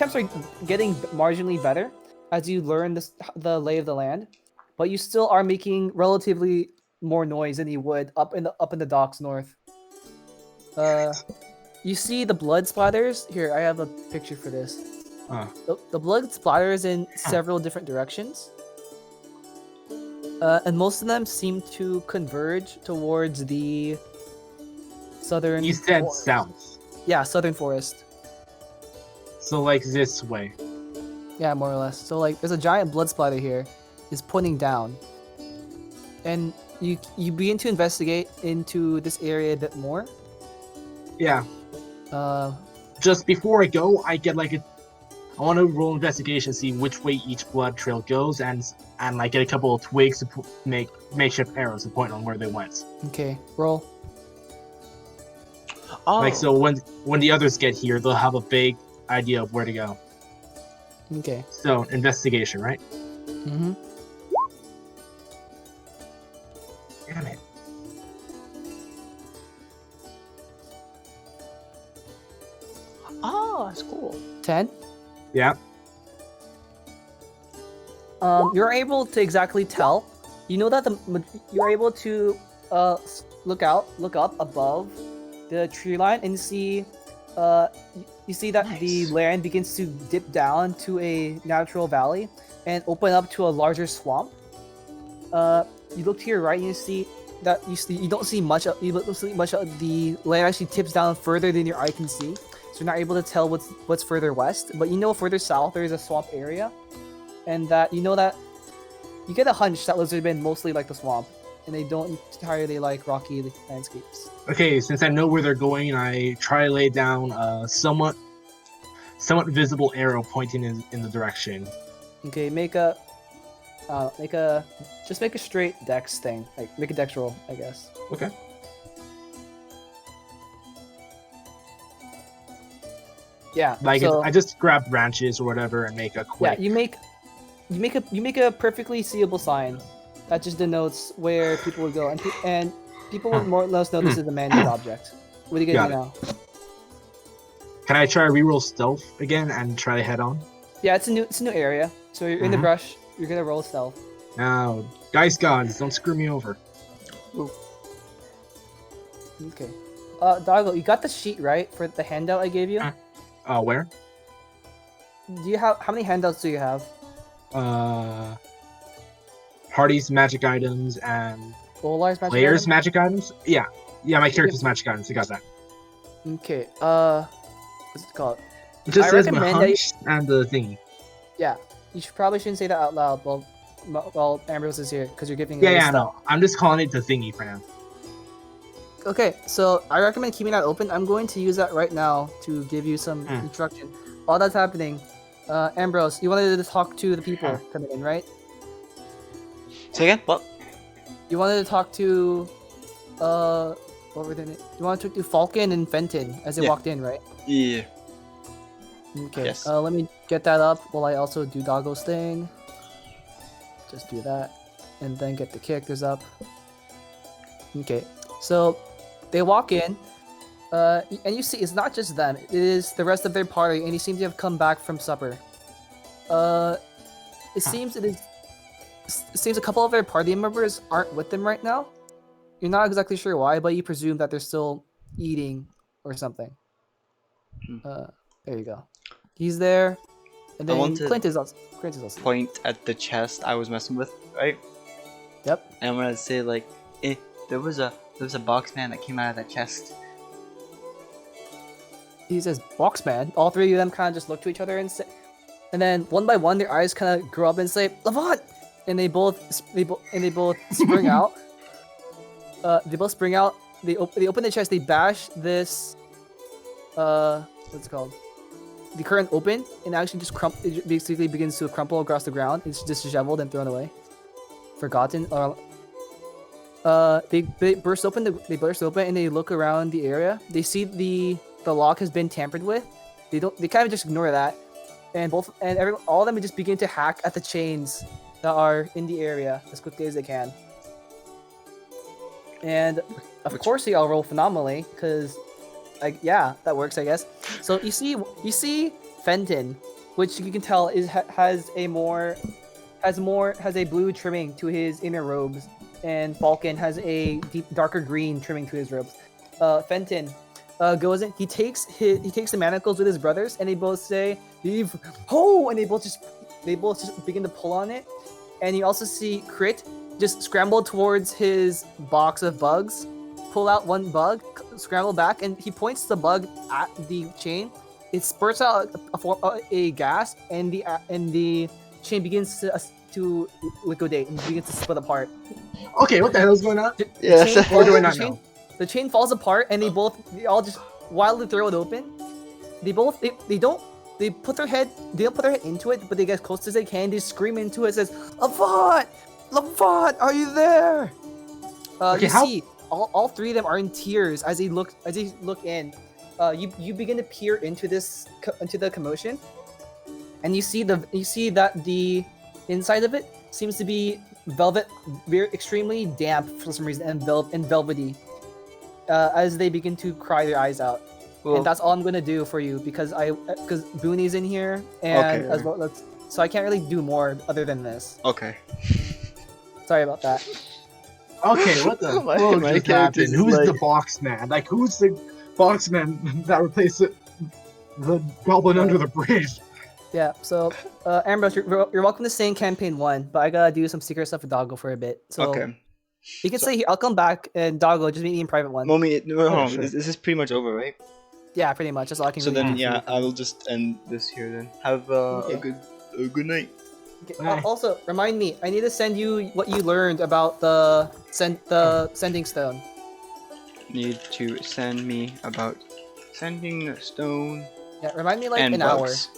getting marginally better as you learn the lay of the land, but you still are making relatively more noise than you would up in the docks north. You see the blood splatters here. I have a picture for this. The blood splatters in several different directions, and most of them seem to converge towards the southern. You said forest. south. Yeah, southern forest. So like this way. Yeah, more or less. So like, there's a giant blood splatter here. It's pointing down, and you begin to investigate into this area a bit more. Yeah. Uh, Just before I go, I get like I want to roll investigation, see which way each blood trail goes, and like get a couple of twigs to make makeshift arrows to point on where they went. okay, roll. Oh. Like so, when the others get here, they'll have a vague idea of where to go. Okay. So investigation, right? Mm-hmm. Damn it. Oh, that's cool. 10. Yeah. You're able to exactly tell. You know that you're able to look up above the tree line and see you see that the land begins to dip down to a natural valley and open up to a larger swamp. You look to your right and you see that you don't see much of the land actually tips down further than your eye can see. So you're not able to tell what's further west, but you know further south there is a swamp area, and that you know that you get a hunch that lizardmen mostly like the swamp, and they don't entirely like rocky landscapes. Okay, since I know where they're going, I try to lay down a somewhat visible arrow pointing in the direction. Okay, make a straight dex thing, like make a dex roll, I guess. Okay. Yeah, Like so, I just grab branches or whatever and make a quick. Yeah, you make a perfectly seeable sign that just denotes where people would go, and people would more or less know this is a man-made object. What are you gonna do now? Can I try to reroll stealth again and try to head on? Yeah, it's a new area, so you're in the brush. You're gonna roll stealth. Now, dice gods, don't screw me over. Okay. Doggo, you got the sheet right for the handout I gave you? Where? Do you have how many handouts do you have? Party's magic items and Golar's magic players' item? magic items? Yeah, my character's magic items. I got that. Okay. What's it called? It just I says my recommend that hunch and the thingy. Yeah, you probably shouldn't say that out loud while Ambrose is here because you're giving away Yeah, stuff. no. I'm just calling it the thingy for now. Okay, so I recommend keeping that open. I'm going to use that right now to give you some instruction. While that's happening, Ambrose, you wanted to talk to the people coming in, right? Say again? What? You wanted to talk to, what were their names? You wanted to talk to Falcon and Fenton as they walked in, right? Yeah. Okay, Yes. let me get that up while I also do Doggo's thing. Just do that. And then get the characters up. Okay, so they walk in, and you see it's not just them, it is the rest of their party, and you seem to have come back from supper. It seems it seems a couple of their party members aren't with them right now. You're not exactly sure why, but you presume that they're still eating or something. There you go. He's there, and I then want to Clint is also point at the chest I was messing with, right? Yep. And I'm gonna say like, there was a box man that came out of that chest. He says, "Boxman." All three of them kind of just look to each other and say, and then one by one, their eyes kind of grow up and say, "Levant!" And they both spring out. They both spring out. They open the chest. They bash this. What's it called? The current open, and actually just it basically begins to crumple across the ground. It's disheveled and thrown away, forgotten. They burst open. They burst open and they look around the area. They see the lock has been tampered with. They kind of just ignore that, and all of them just begin to hack at the chains that are in the area as quickly as they can. And of course they all roll phenomenally because, that works, I guess. So you see Fenton, which you can tell has a blue trimming to his inner robes, and Falcon has a darker green trimming to his robes. Fenton goes in. He takes the manacles with his brothers, and they both say, "Leave, ho!" And they both just begin to pull on it. And you also see Crit just scramble towards his box of bugs, pull out one bug, scramble back, and he points the bug at the chain. It spurts out a gas, and the chain begins to liquidate and begins to split apart. Okay, what the hell is going on? The chain falls apart, and they all just wildly throw it open. They don't put their head into it, but they get as close as they can. They scream into it, says, "Levant! Levant, are you there?" See all three of them are in tears as they look in. You begin to peer into the commotion, and you see that the inside of it seems to be velvet, very extremely damp for some reason, and velvety. As they begin to cry their eyes out. Well, and that's all I'm gonna do for you because Booney's in here, and as well so I can't really do more other than this. Okay. Sorry about that. Okay, what the fuck just happened? Who's the box man? Like, who's the box man that replaced the goblin under the bridge? Yeah, so Ambrose, you're welcome to stay in campaign 1, but I gotta do some secret stuff with Doggo for a bit. So okay. You can stay here. I'll come back, and Doggo, just meet me in private 1. Sure. This is pretty much over, right? Yeah, pretty much. That's all I can. So really then, do. I will just end this here then. Have a good night. Okay. Also, remind me. I need to send you what you learned about the sending stone. Need to send me about sending a stone. Yeah, remind me like and an bugs.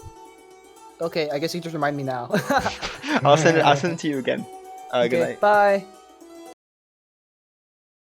hour. Okay, I guess you just remind me now. I'll send it to you again. Good night. Bye.